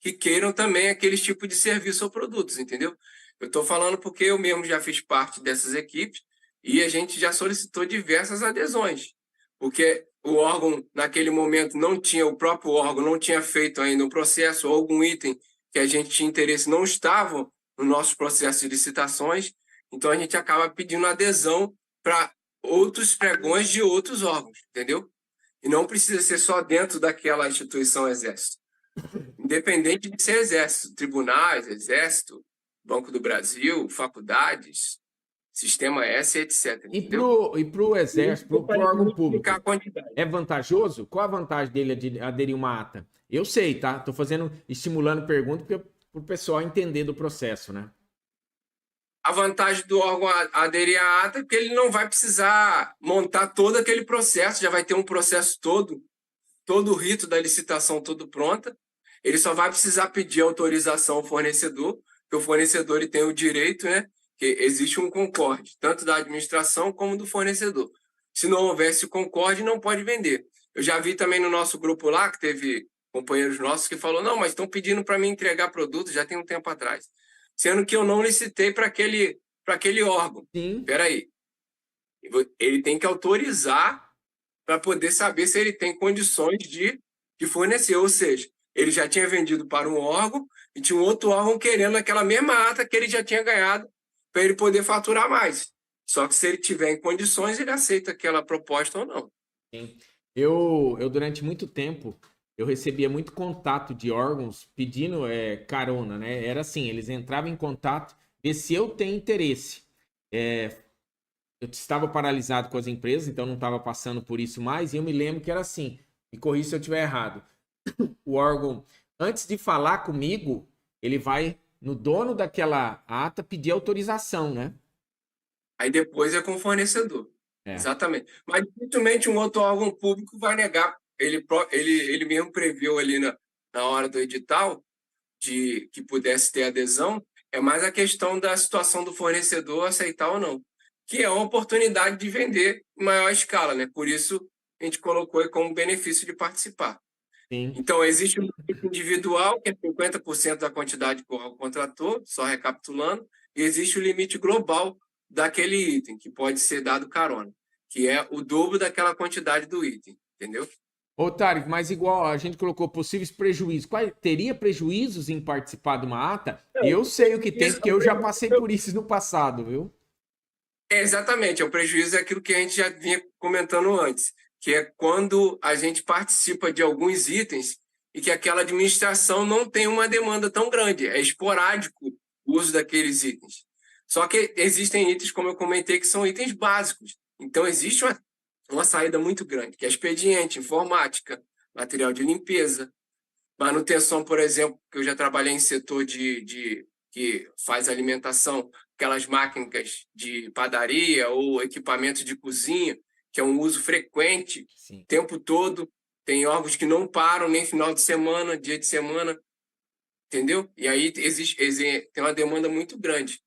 que queiram também aqueles tipos de serviço ou produtos, entendeu? Eu estou falando porque eu mesmo já fiz parte dessas equipes e a gente já solicitou diversas adesões, porque o órgão, naquele momento, não tinha, o próprio órgão não tinha feito ainda um processo ou algum item que a gente tinha interesse não estava no nosso processo de licitações, então a gente acaba pedindo adesão para outros pregões de outros órgãos, entendeu? E não precisa ser só dentro daquela instituição Exército. Independente de ser Exército, tribunais, Exército, Banco do Brasil, faculdades, Sistema S, etc. E para o Exército, para o órgão público, é vantajoso? Qual a vantagem dele de aderir uma ata? Eu sei, tá? Estou estimulando pergunta para o pessoal entender do processo, né? A vantagem do órgão aderir à ata é que ele não vai precisar montar todo aquele processo, já vai ter um processo todo o rito da licitação todo pronta. Ele só vai precisar pedir autorização ao fornecedor, que o fornecedor ele tem o direito, né? Que existe um concorde, tanto da administração como do fornecedor. Se não houvesse concorde, não pode vender. Eu já vi também no nosso grupo lá, que teve companheiros nossos que falou, não, mas estão pedindo para mim entregar produto, já tem um tempo atrás. Sendo que eu não licitei para aquele órgão. Espera aí. Ele tem que autorizar para poder saber se ele tem condições de fornecer. Ou seja, ele já tinha vendido para um órgão e tinha um outro órgão querendo aquela mesma ata que ele já tinha ganhado para ele poder faturar mais. Só que se ele tiver em condições, ele aceita aquela proposta ou não. Sim. Eu durante muito tempo, eu recebia muito contato de órgãos pedindo carona, né? Era assim, eles entravam em contato, ver se eu tenho interesse. Eu estava paralisado com as empresas, então não estava passando por isso mais, e eu me lembro que era assim, me corrija se eu estiver errado. O órgão, antes de falar comigo, ele vai no dono daquela ata pedir autorização, né? Aí depois é com o fornecedor. Exatamente. Mas dificilmente um outro órgão público vai negar. Ele mesmo previu ali na hora do edital de que pudesse ter adesão, é mais a questão da situação do fornecedor aceitar ou não, que é uma oportunidade de vender em maior escala, né? Por isso a gente colocou aí como benefício de participar. Sim. Então, existe um limite individual, que é 50% da quantidade que o órgão contratou, só recapitulando, e existe o limite global daquele item, que pode ser dado carona, que é o dobro daquela quantidade do item, entendeu? Ô, Tarek, mas igual a gente colocou possíveis prejuízos, teria prejuízos em participar de uma ata? Eu sei o que tem, porque eu já passei por isso no passado, viu? Exatamente, o prejuízo é aquilo que a gente já vinha comentando antes, que é quando a gente participa de alguns itens e que aquela administração não tem uma demanda tão grande, é esporádico o uso daqueles itens. Só que existem itens, como eu comentei, que são itens básicos. Então, existe uma saída muito grande, que é expediente, informática, material de limpeza, manutenção, por exemplo, que eu já trabalhei em setor que faz alimentação, aquelas máquinas de padaria ou equipamento de cozinha, que é um uso frequente, o tempo todo. Tem órgãos que não param nem final de semana, dia de semana, entendeu? E aí tem uma demanda muito grande.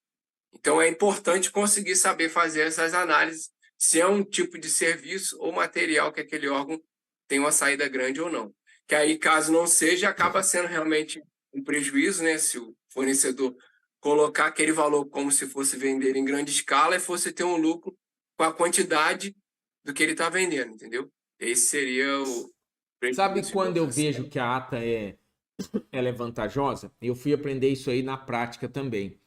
Então, é importante conseguir saber fazer essas análises, se é um tipo de serviço ou material que aquele órgão tem uma saída grande ou não. Que aí, caso não seja, acaba sendo realmente um prejuízo, né? Se o fornecedor colocar aquele valor como se fosse vender em grande escala e fosse ter um lucro com a quantidade do que ele está vendendo, entendeu? Esse seria o Sabe prejuízo, quando digamos eu assim. vejo que a ata ela é vantajosa? Eu fui aprender isso aí na prática também.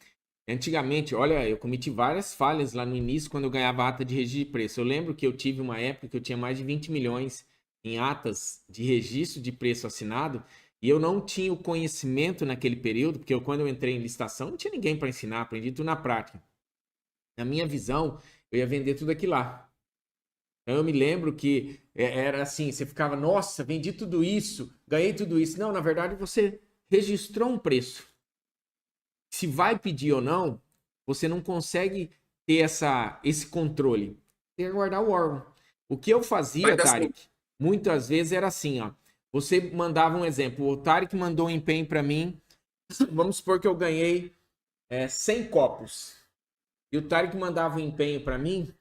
Antigamente, olha, eu cometi várias falhas lá no início quando eu ganhava ata de registro de preço. Eu lembro que eu tive uma época que eu tinha mais de 20 milhões em atas de registro de preço assinado e eu não tinha o conhecimento naquele período, porque quando eu entrei em licitação não tinha ninguém para ensinar, aprendi tudo na prática. Na minha visão, eu ia vender tudo aquilo lá. Então eu me lembro que era assim, você ficava, nossa, vendi tudo isso, ganhei tudo isso. Não, na verdade você registrou um preço. Se vai pedir ou não, você não consegue ter esse controle. Tem que aguardar o órgão. O que eu fazia, Mas assim, Tarek, muitas vezes era assim, ó. Você mandava um exemplo. O Tarek mandou um empenho para mim. Vamos supor que eu ganhei 100 copos. E o Tarek mandava um empenho para mim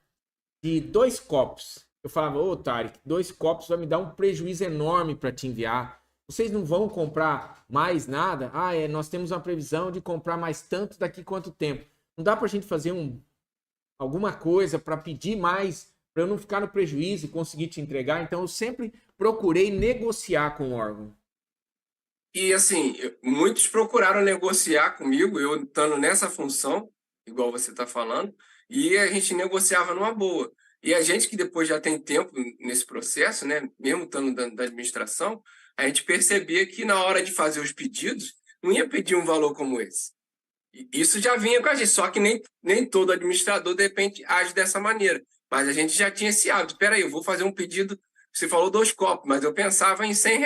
de 2 copos. Eu falava, ô Tarek, 2 copos vai me dar um prejuízo enorme para te enviar. Vocês não vão comprar mais nada? Ah, nós temos uma previsão de comprar mais tanto daqui quanto tempo. Não dá para a gente fazer alguma coisa para pedir mais, para eu não ficar no prejuízo e conseguir te entregar? Então eu sempre procurei negociar com o órgão. e assim, muitos procuraram negociar comigo, eu estando nessa função, igual você está falando, e a gente negociava numa boa. E a gente que depois já tem tempo nesse processo, né, mesmo estando da administração, a gente percebia que na hora de fazer os pedidos, não ia pedir um valor como esse. E isso já vinha com a gente, só que nem todo administrador, de repente, age dessa maneira. Mas a gente já tinha esse hábito. Espera aí, eu vou fazer um pedido, você falou 2 copos, mas eu pensava em R$ 100.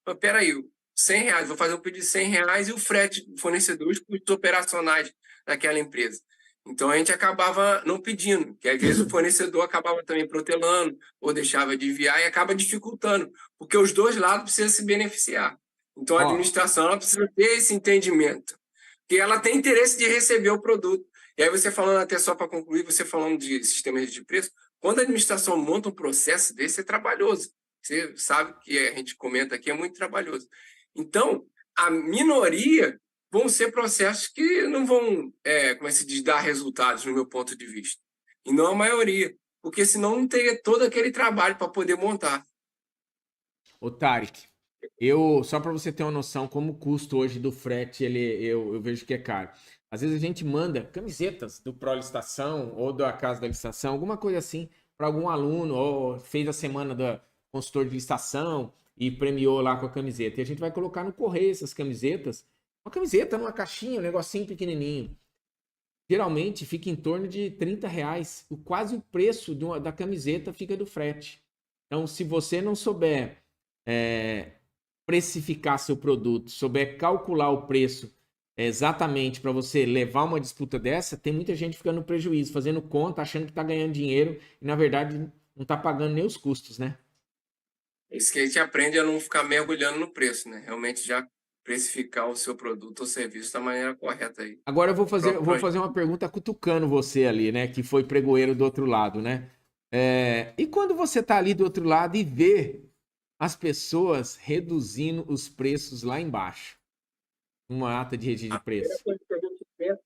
Espera aí, R$ 100, vou fazer um pedido de R$ 100 e o frete do fornecedor, os custos operacionais daquela empresa. Então a gente acabava não pedindo, que às vezes o fornecedor acabava também protelando ou deixava de enviar e acaba dificultando, porque os dois lados precisam se beneficiar. Então a Ó, administração ela precisa ter esse entendimento, que ela tem interesse de receber o produto. E aí você falando, até só para concluir, você falando de sistemas de preço, quando a administração monta um processo desse, é trabalhoso. Você sabe que a gente comenta aqui, é muito trabalhoso. Então, a minoria vão ser processos que não vão, como é que se diz, dar resultados, no meu ponto de vista. E não a maioria, porque senão não teria todo aquele trabalho para poder montar. ô Tarek, só para você ter uma noção como o custo hoje do frete, eu vejo que é caro. Às vezes a gente manda camisetas do Pro Licitação ou da Casa da Licitação, alguma coisa assim, para algum aluno, ou fez a semana da consultor de licitação e premiou lá com a camiseta. E a gente vai colocar no correio essas camisetas, uma camiseta numa caixinha, um negocinho pequenininho. Geralmente fica em torno de R$ 30. Quase o preço da camiseta fica do frete. Então, se você não souber é, precificar seu produto, souber calcular o preço exatamente para você levar uma disputa dessa, tem muita gente ficando no prejuízo, fazendo conta, achando que está ganhando dinheiro e na verdade não está pagando nem os custos, né? Isso que a gente aprende a não ficar mergulhando no preço, né? Realmente já precificar o seu produto ou serviço da maneira correta aí. Agora Próprio vou projeto. fazer uma pergunta cutucando você ali, né? Que foi pregoeiro do outro lado, né? E quando você está ali do outro lado e vê as pessoas reduzindo os preços lá embaixo, uma ata de registro A de preço.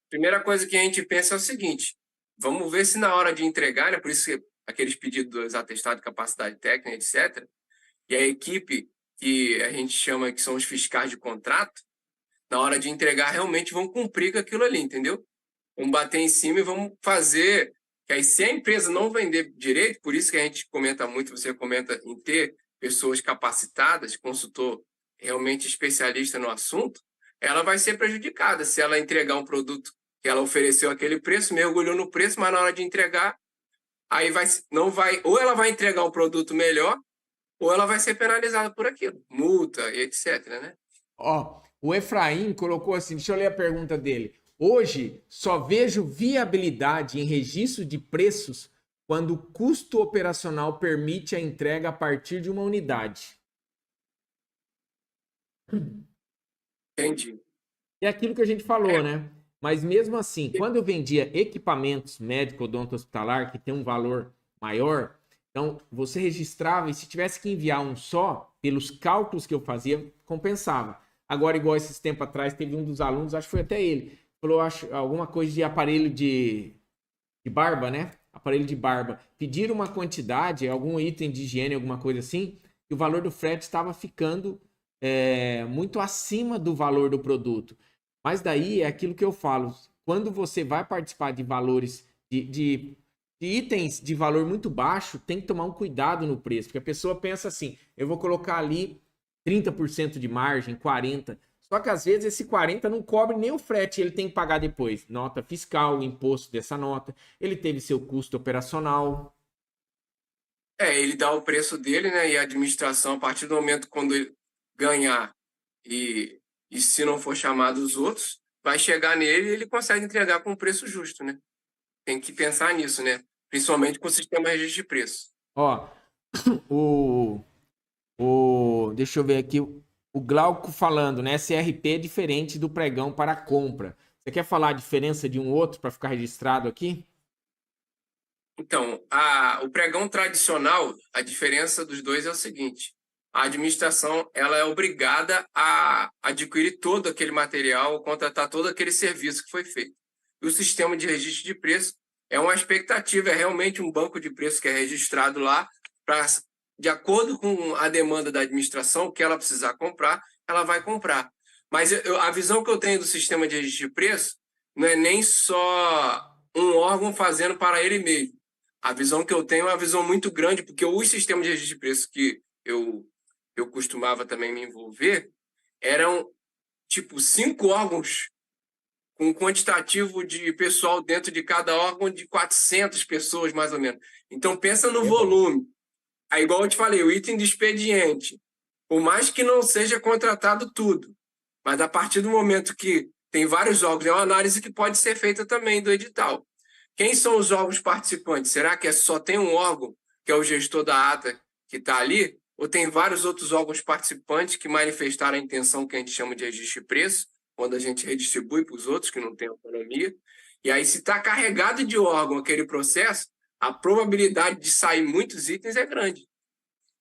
primeira coisa que a gente pensa é o seguinte: vamos ver se na hora de entregar, né? Por isso que aqueles pedidos dos atestados de capacidade técnica, etc., e a equipe que a gente chama que são os fiscais de contrato, na hora de entregar, realmente vão cumprir com aquilo ali, entendeu? Vamos bater em cima e vamos fazer. Que aí, se a empresa não vender direito, por isso que a gente comenta muito, você comenta em ter pessoas capacitadas, consultor realmente especialista no assunto, ela vai ser prejudicada se ela entregar um produto que ela ofereceu aquele preço, mergulhou no preço, mas na hora de entregar, aí não vai, ou ela vai entregar um produto melhor, ou ela vai ser penalizada por aquilo, multa, etc, né? Ó, o Efraim colocou assim, deixa eu ler a pergunta dele. Hoje só vejo viabilidade em registro de preços quando o custo operacional permite a entrega a partir de uma unidade. Entendi. É aquilo que a gente falou, né? Mas mesmo assim, quando eu vendia equipamentos médico odonto hospitalar que tem um valor maior, Então, você registrava e se tivesse que enviar um só, pelos cálculos que eu fazia, compensava. Agora, igual esses tempos atrás, teve um dos alunos, acho que foi até ele, falou acho, alguma coisa de aparelho de barba, né? Aparelho de barba. Pediram uma quantidade, algum item de higiene, alguma coisa assim, e o valor do frete estava ficando muito acima do valor do produto. Mas daí é aquilo que eu falo. Quando você vai participar de valores de itens de valor muito baixo, tem que tomar um cuidado no preço, porque a pessoa pensa assim, eu vou colocar ali 30% de margem, 40%. Só que às vezes esse 40 não cobre nem o frete, ele tem que pagar depois. Nota fiscal, imposto dessa nota, ele teve seu custo operacional. Ele dá o preço dele, né? E a administração, a partir do momento quando ele ganhar e, e se não for chamado os outros, vai chegar nele e ele consegue entregar com um preço justo, né? Tem que pensar nisso, né? Principalmente com o sistema de registro de preço. Ó, o, deixa eu ver aqui, o Glauco falando, né? SRP é diferente do pregão para compra. Você quer falar a diferença de um outro para ficar registrado aqui? Então, o pregão tradicional, a diferença dos dois é o seguinte: a administração ela é obrigada a adquirir todo aquele material, contratar todo aquele serviço que foi feito. E o sistema de registro de preço é uma expectativa, é realmente um banco de preço que é registrado lá para, de acordo com a demanda da administração, o que ela precisar comprar, ela vai comprar. Mas a visão que eu tenho do sistema de registro de preço não é nem só um órgão fazendo para ele mesmo. A visão que eu tenho é uma visão muito grande, porque os sistemas de registro de preço que eu costumava também me envolver eram, tipo, 5 órgãos com um quantitativo de pessoal dentro de cada órgão de 400 pessoas, mais ou menos. Então, pensa no volume. Aí, igual eu te falei, o item de expediente, por mais que não seja contratado tudo, mas a partir do momento que tem vários órgãos, é uma análise que pode ser feita também do edital. Quem são os órgãos participantes? Será que só tem um órgão, que é o gestor da ata, que está ali? Ou tem vários outros órgãos participantes que manifestaram a intenção que a gente chama de registro de preço, quando a gente redistribui para os outros que não têm autonomia? E aí, se está carregado de órgão aquele processo, a probabilidade de sair muitos itens é grande.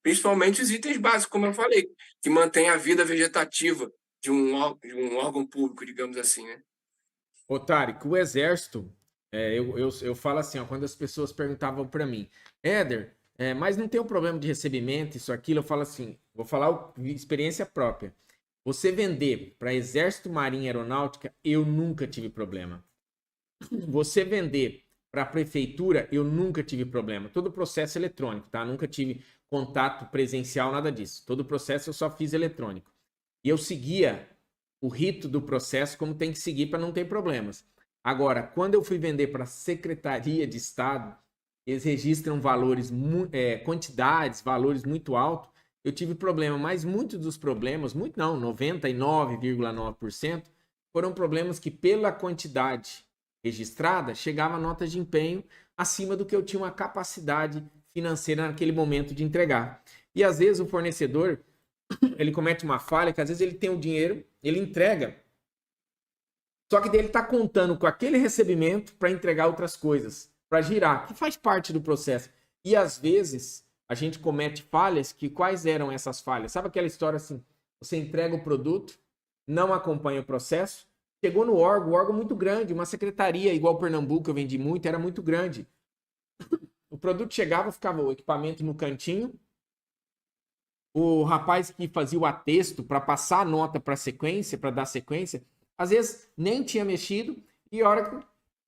Principalmente os itens básicos, como eu falei, que mantém a vida vegetativa de um órgão público, digamos assim, né? Ô, Tarek, o Exército, eu falo assim, ó, quando as pessoas perguntavam para mim, Éder, mas não tem um problema de recebimento, isso, aquilo, eu falo assim, vou falar experiência própria. Você vender para Exército, Marinha e Aeronáutica, eu nunca tive problema. Você vender para a prefeitura, eu nunca tive problema. Todo o processo eletrônico, tá? Nunca tive contato presencial, nada disso. Todo o processo eu só fiz eletrônico. E eu seguia o rito do processo como tem que seguir para não ter problemas. Agora, quando eu fui vender para a Secretaria de Estado, eles registram valores, quantidades, valores muito altos, eu tive problema, mas muitos dos problemas, muito não, 99,9%, foram problemas que pela quantidade registrada, chegava a nota de empenho acima do que eu tinha uma capacidade financeira naquele momento de entregar. E às vezes o fornecedor, ele comete uma falha, que às vezes ele tem o dinheiro, ele entrega, só que daí ele está contando com aquele recebimento para entregar outras coisas, para girar, que faz parte do processo. E às vezes a gente comete falhas, que quais eram essas falhas? Sabe aquela história assim, você entrega o produto, não acompanha o processo, chegou no órgão, o órgão muito grande, uma secretaria igual Pernambuco, eu vendi muito, era muito grande. O produto chegava, ficava o equipamento no cantinho, o rapaz que fazia o atexto para passar a nota para sequência, para dar sequência, às vezes nem tinha mexido e a hora que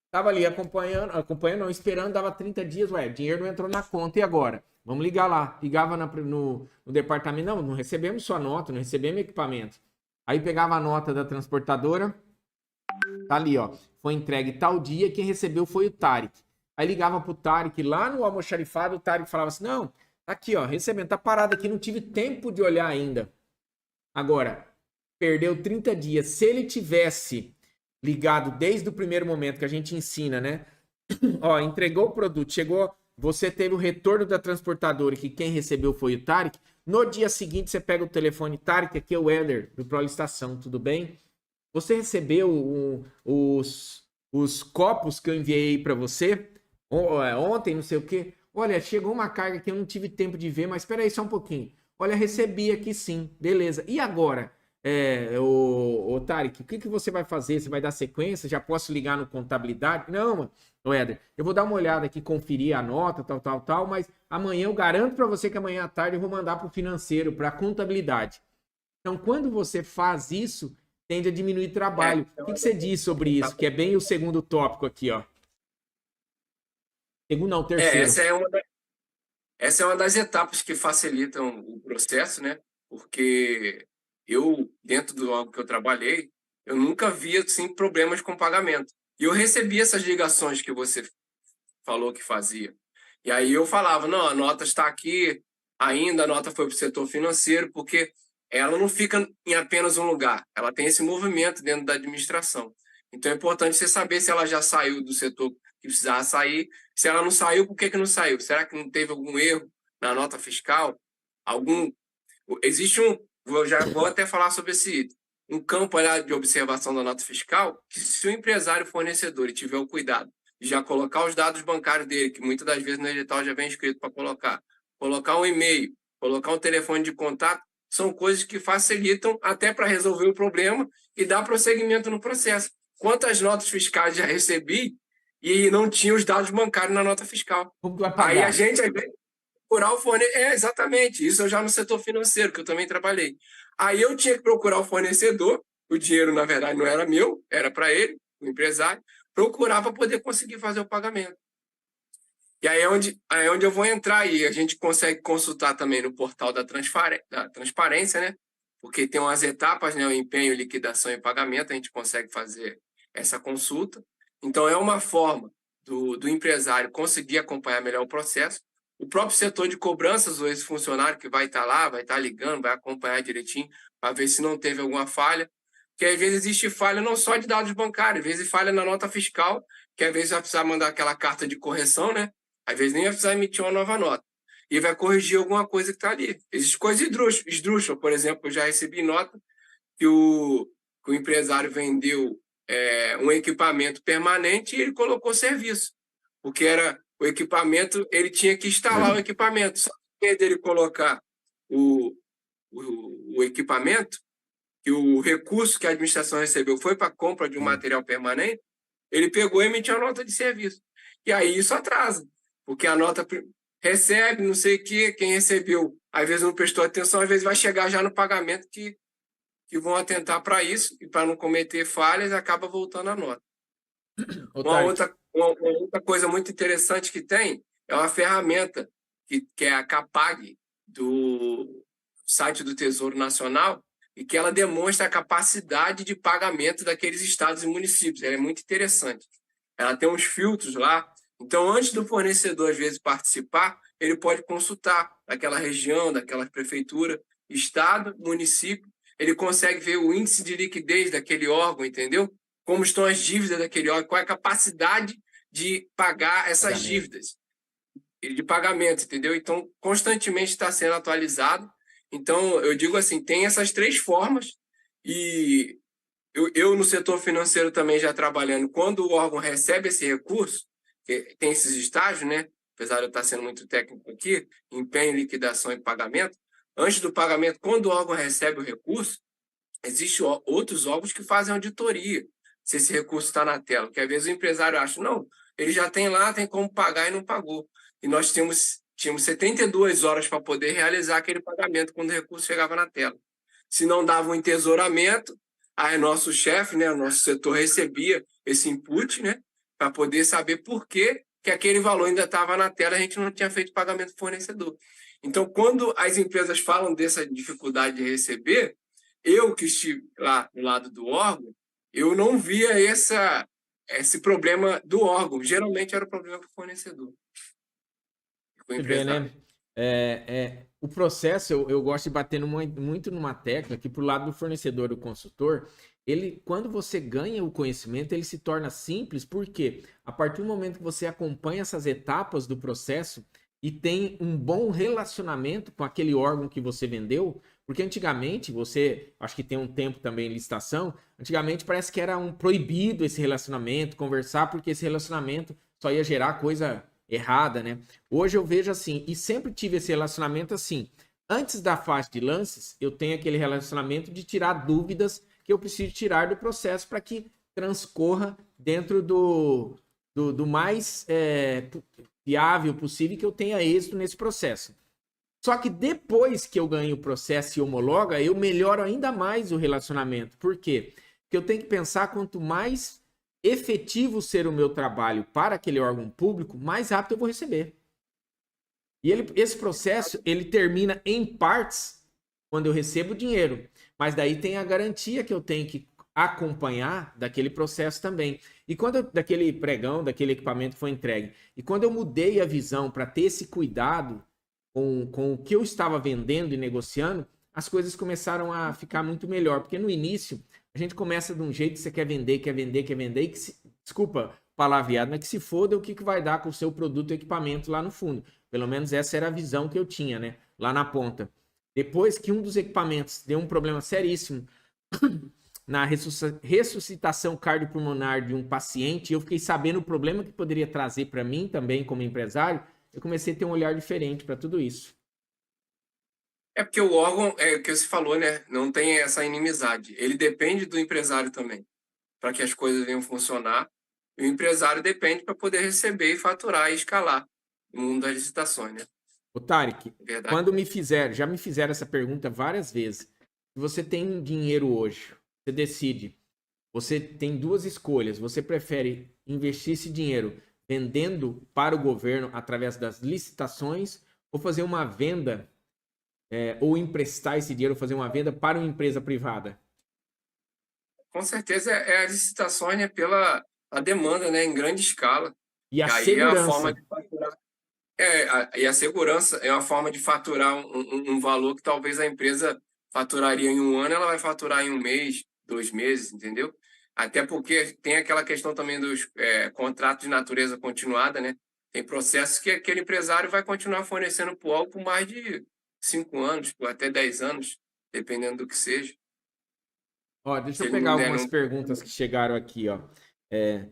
estava ali acompanhando, não, esperando, dava 30 dias, o dinheiro não entrou na conta, e agora? Vamos ligar lá. Ligava no departamento, não recebemos sua nota, não recebemos equipamento. Aí pegava a nota da transportadora, tá ali, ó, foi entregue tal dia, quem recebeu foi o Tarek. Aí ligava pro Tarek lá no almoxarifado, o Tarek falava assim, não, tá aqui, ó, recebendo, tá parado aqui, não tive tempo de olhar ainda. Agora, perdeu 30 dias. Se ele tivesse ligado desde o primeiro momento que a gente ensina, né? Ó, entregou o produto, chegou, você teve o retorno da transportadora, que quem recebeu foi o Tarek. No dia seguinte, você pega o telefone, Tarek, aqui é o Éder, do Prolicitação, tudo bem? Você recebeu os copos que eu enviei para você ontem, não sei o quê? Olha, chegou uma carga que eu não tive tempo de ver, mas espera aí só um pouquinho. Olha, recebi aqui sim, beleza. E agora? Ô Tarek, o que você vai fazer? Você vai dar sequência? Já posso ligar no contabilidade? Não, mano. Ô, Éder, eu vou dar uma olhada aqui, conferir a nota, tal, mas amanhã eu garanto para você que amanhã à tarde eu vou mandar para o financeiro, para a contabilidade. Então, quando você faz isso, tende a diminuir trabalho. O que você diz sobre isso? Que é bem o segundo tópico aqui, ó. Segundo, não, terceiro. Essa é uma das etapas que facilitam o processo, né? Porque eu, dentro do algo que eu trabalhei, eu nunca via assim, problemas com pagamento. E eu recebia essas ligações que você falou que fazia. E aí eu falava, não, a nota está aqui, ainda a nota foi para o setor financeiro, porque ela não fica em apenas um lugar, ela tem esse movimento dentro da administração. Então é importante você saber se ela já saiu do setor que precisava sair, se ela não saiu, por que não saiu? Será que não teve algum erro na nota fiscal? Algum... Existe um, eu já vou até falar sobre esse um campo de observação da nota fiscal, que se o empresário fornecedor tiver o cuidado de já colocar os dados bancários dele, que muitas das vezes no edital já vem escrito para colocar um e-mail, colocar um telefone de contato, são coisas que facilitam até para resolver o problema e dar prosseguimento no processo. Quantas notas fiscais já recebi e não tinha os dados bancários na nota fiscal? Como que vai pagar? Aí a gente, às vezes, procurar o fornecedor. Exatamente. Isso eu já no setor financeiro, que eu também trabalhei. Aí eu tinha que procurar o fornecedor, o dinheiro, na verdade, não era meu, era para ele, o empresário, procurar para poder conseguir fazer o pagamento. E aí é onde eu vou entrar aí. A gente consegue consultar também no portal da transparência, né? Porque tem umas etapas, né? O empenho, liquidação e pagamento, a gente consegue fazer essa consulta. Então, é uma forma do empresário conseguir acompanhar melhor o processo. O próprio setor de cobranças, ou esse funcionário que vai estar lá, vai estar ligando, vai acompanhar direitinho, para ver se não teve alguma falha. Porque às vezes existe falha não só de dados bancários, às vezes falha na nota fiscal, que às vezes vai precisar mandar aquela carta de correção, né? Às vezes nem vai precisar emitir uma nova nota. E vai corrigir alguma coisa que está ali. Existem coisas esdrúxulas, por exemplo, eu já recebi nota que o empresário vendeu um equipamento permanente e ele colocou serviço. Porque era o equipamento, ele tinha que instalar o equipamento. Só que em vez dele colocar o equipamento, que o recurso que a administração recebeu foi para a compra de um material permanente, ele pegou e emitiu a nota de serviço. E aí isso atrasa, porque a nota recebe, não sei o quê, quem recebeu, às vezes não prestou atenção, às vezes vai chegar já no pagamento que vão atentar para isso, e para não cometer falhas, acaba voltando a nota. Uma outra coisa muito interessante que tem é uma ferramenta que é a Capag, do site do Tesouro Nacional, e que ela demonstra a capacidade de pagamento daqueles estados e municípios. Ela é muito interessante. Ela tem uns filtros lá. Então, antes do fornecedor, às vezes, participar, ele pode consultar daquela região, daquela prefeitura, estado, município. Ele consegue ver o índice de liquidez daquele órgão, entendeu? Como estão as dívidas daquele órgão, qual é a capacidade de pagar essas dívidas de pagamento, entendeu? Então, constantemente está sendo atualizado. Então, eu digo assim, tem essas três formas e eu no setor financeiro também já trabalhando, quando o órgão recebe esse recurso, que tem esses estágios, né? Apesar de eu estar sendo muito técnico aqui, empenho, liquidação e pagamento, antes do pagamento, quando o órgão recebe o recurso, existem outros órgãos que fazem auditoria, se esse recurso está na tela, porque às vezes o empresário acha, não, ele já tem lá, tem como pagar e não pagou. E nós tínhamos 72 horas para poder realizar aquele pagamento quando o recurso chegava na tela. Se não dava um entesouramento, aí nosso chefe, né, o nosso setor recebia esse input, né, para poder saber por que aquele valor ainda estava na tela, a gente não tinha feito pagamento fornecedor. Então, quando as empresas falam dessa dificuldade de receber, eu que estive lá do lado do órgão, eu não via esse problema do órgão. Geralmente era o problema do fornecedor. Você vê, né? O processo, eu gosto de bater muito numa tecla que pro lado do fornecedor, do consultor, ele, quando você ganha o conhecimento, ele se torna simples, porque a partir do momento que você acompanha essas etapas do processo e tem um bom relacionamento com aquele órgão que você vendeu, porque antigamente, acho que tem um tempo também em licitação, antigamente parece que era um proibido esse relacionamento, conversar, porque esse relacionamento só ia gerar coisa errada, né? Hoje eu vejo assim, e sempre tive esse relacionamento assim. Antes da fase de lances, eu tenho aquele relacionamento de tirar dúvidas que eu preciso tirar do processo para que transcorra dentro do mais viável possível, que eu tenha êxito nesse processo. Só que depois que eu ganho o processo e homologa, eu melhoro ainda mais o relacionamento. Por quê? Porque eu tenho que pensar quanto mais efetivo ser o meu trabalho para aquele órgão público, mais rápido eu vou receber. E esse processo, ele termina em partes quando eu recebo o dinheiro. Mas daí tem a garantia que eu tenho que acompanhar daquele processo também. E quando daquele pregão, daquele equipamento foi entregue, e quando eu mudei a visão para ter esse cuidado com o que eu estava vendendo e negociando, as coisas começaram a ficar muito melhor. Porque no início, a gente começa de um jeito que você quer vender, e que desculpa palavreado, mas que se foda o que vai dar com o seu produto e equipamento lá no fundo. Pelo menos essa era a visão que eu tinha, né? Lá na ponta. Depois que um dos equipamentos deu um problema seríssimo na ressuscitação cardiopulmonar de um paciente, eu fiquei sabendo o problema que poderia trazer para mim também como empresário, eu comecei a ter um olhar diferente para tudo isso. É porque o órgão, é o que você falou, né? Não tem essa inimizade. Ele depende do empresário também, para que as coisas venham funcionar. E o empresário depende para poder receber e faturar e escalar no mundo das licitações, né? Ô, Tarek, Verdade. quando já me fizeram essa pergunta várias vezes. Se você tem dinheiro hoje, você decide, você tem duas escolhas. Você prefere investir esse dinheiro vendendo para o governo através das licitações ou fazer uma venda, ou emprestar esse dinheiro, fazer uma venda para uma empresa privada? Com certeza é as licitações, né, pela a demanda, né, em grande escala. E a E aí é a segurança. forma de faturar. E a segurança é uma forma de faturar um valor que talvez a empresa faturaria em um ano, ela vai faturar em um mês, 2 meses, entendeu? Até porque tem aquela questão também dos contratos de natureza continuada, né? Tem processos que aquele empresário vai continuar fornecendo para o órgão por mais de 5 anos, por até 10 anos, dependendo do que seja. Ó, deixa Se eu ele pegar não der algumas nenhum. perguntas que chegaram aqui, ó. É,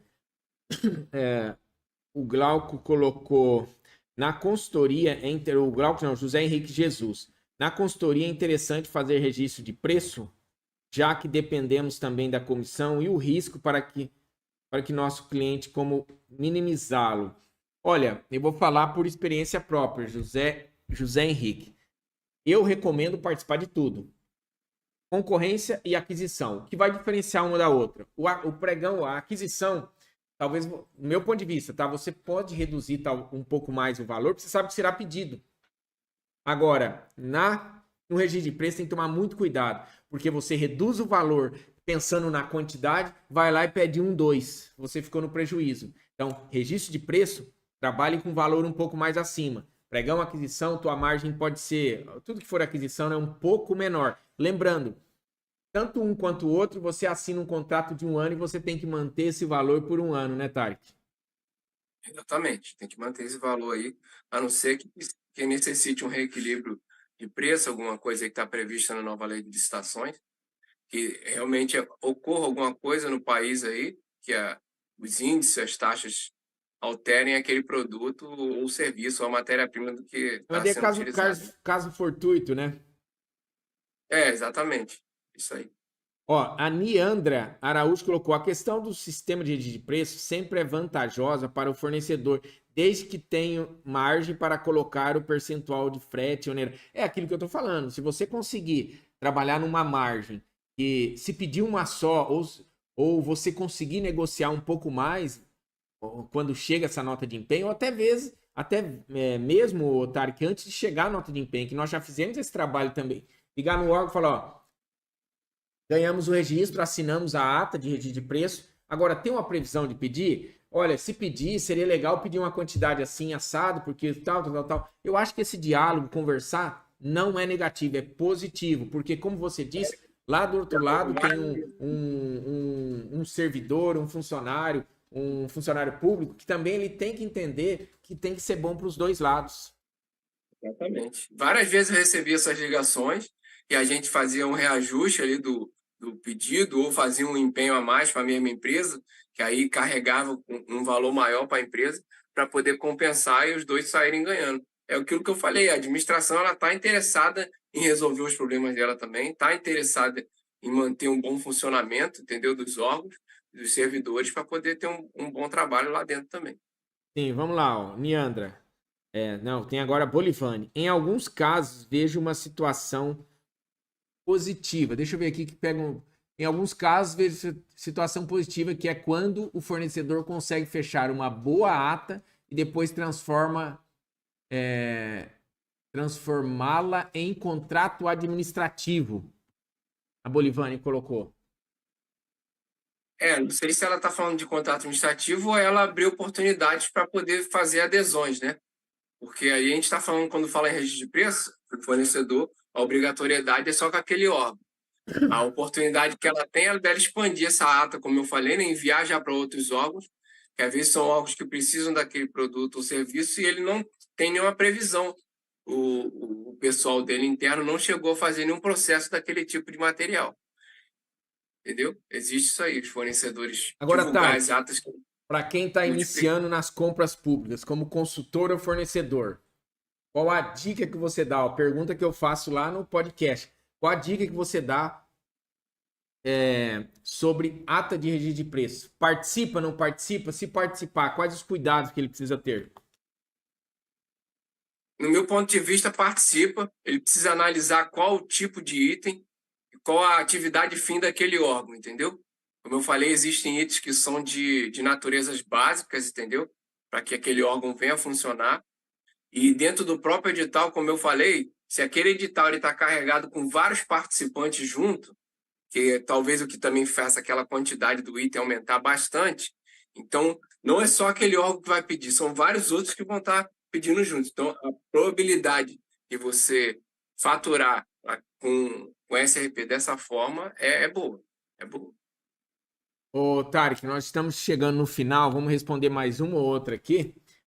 o Glauco colocou na consultoria, o Glauco não, José Henrique Jesus. Na consultoria é interessante fazer registro de preço, já que dependemos também da comissão e o risco para que nosso cliente como minimizá-lo. Olha, eu vou falar por experiência própria, José Henrique. Eu recomendo participar de tudo. Concorrência e aquisição. O que vai diferenciar uma da outra? O pregão, a aquisição, talvez, do meu ponto de vista, tá? Você pode reduzir um pouco mais o valor, porque você sabe que será pedido. Agora, no registro de preço tem que tomar muito cuidado, porque você reduz o valor pensando na quantidade, vai lá e pede 1, 2. Você ficou no prejuízo. Então, registro de preço, trabalhe com valor um pouco mais acima. Pregão, aquisição, tua margem pode ser, tudo que for aquisição é um pouco menor. Lembrando, tanto um quanto o outro, você assina um contrato de 1 ano e você tem que manter esse valor por 1 ano, né, Tarek? Exatamente, tem que manter esse valor aí, a não ser que necessite um reequilíbrio de preço, alguma coisa aí que está prevista na nova lei de licitações, que realmente ocorra alguma coisa no país aí, que os índices, as taxas alterem aquele produto ou serviço ou a matéria-prima do que Mas está daí é sendo caso, utilizado. caso, caso fortuito, né? Exatamente, isso aí. Ó, a Niandra Araújo colocou: a questão do sistema de rede de preço sempre é vantajosa para o fornecedor, desde que tenha margem para colocar o percentual de frete, oneroso. É aquilo que eu estou falando. Se você conseguir trabalhar numa margem que se pedir uma só, ou você conseguir negociar um pouco mais quando chega essa nota de empenho, ou até mesmo, Tarek, antes de chegar a nota de empenho, que nós já fizemos esse trabalho também. Ligar no órgão e falar: ó, ganhamos o registro, assinamos a ata de registro de preço. Agora, tem uma previsão de pedir? Olha, se pedir, seria legal pedir uma quantidade assim, assado, porque tal. Eu acho que esse diálogo, conversar, não é negativo, é positivo, porque, como você disse, lá do outro lado tem um servidor, um funcionário público, que também ele tem que entender que tem que ser bom para os dois lados. Exatamente. Várias vezes eu recebi essas ligações e a gente fazia um reajuste ali do pedido ou fazia um empenho a mais para a mesma empresa, que aí carregava um valor maior para a empresa, para poder compensar e os dois saírem ganhando. É aquilo que eu falei, a administração ela está interessada em resolver os problemas dela também, está interessada em manter um bom funcionamento, entendeu, dos órgãos, dos servidores, para poder ter um bom trabalho lá dentro também. Sim, vamos lá, ó. Niandra. Não, tem agora Bolivane. Em alguns casos, vejo uma situação positiva. Deixa eu ver aqui que pegam. Em alguns casos, vejo situação positiva, que é quando o fornecedor consegue fechar uma boa ata e depois transformá-la em contrato administrativo. A Bolivane colocou. Não sei se ela está falando de contrato administrativo ou ela abriu oportunidades para poder fazer adesões, né? Porque aí a gente está falando, quando fala em registro de preço, o fornecedor, a obrigatoriedade é só com aquele órgão. A oportunidade que ela tem é dela expandir essa ata, como eu falei, né? Enviar já para outros órgãos, que às vezes são órgãos que precisam daquele produto ou serviço e ele não tem nenhuma previsão. O pessoal dele interno não chegou a fazer nenhum processo daquele tipo de material. Entendeu? Existe isso aí, os fornecedores Agora, divulgar Tati, as atas. para quem está iniciando nas compras públicas, como consultor ou fornecedor, qual a dica que você dá? A pergunta que eu faço lá no podcast. Qual a dica que você dá sobre ata de registro de preço? Participa, não participa? Se participar, quais os cuidados que ele precisa ter? No meu ponto de vista, participa. Ele precisa analisar qual o tipo de item e qual a atividade fim daquele órgão, entendeu? Como eu falei, existem itens que são de naturezas básicas, entendeu? Para que aquele órgão venha a funcionar. E dentro do próprio edital, como eu falei, se aquele edital está carregado com vários participantes junto, que talvez o que também faça aquela quantidade do item aumentar bastante, então não é só aquele órgão que vai pedir, são vários outros que vão estar pedindo juntos. Então, a probabilidade de você faturar com SRP dessa forma é boa. É boa. Ô, Tarek, nós estamos chegando no final, vamos responder mais uma ou outra aqui.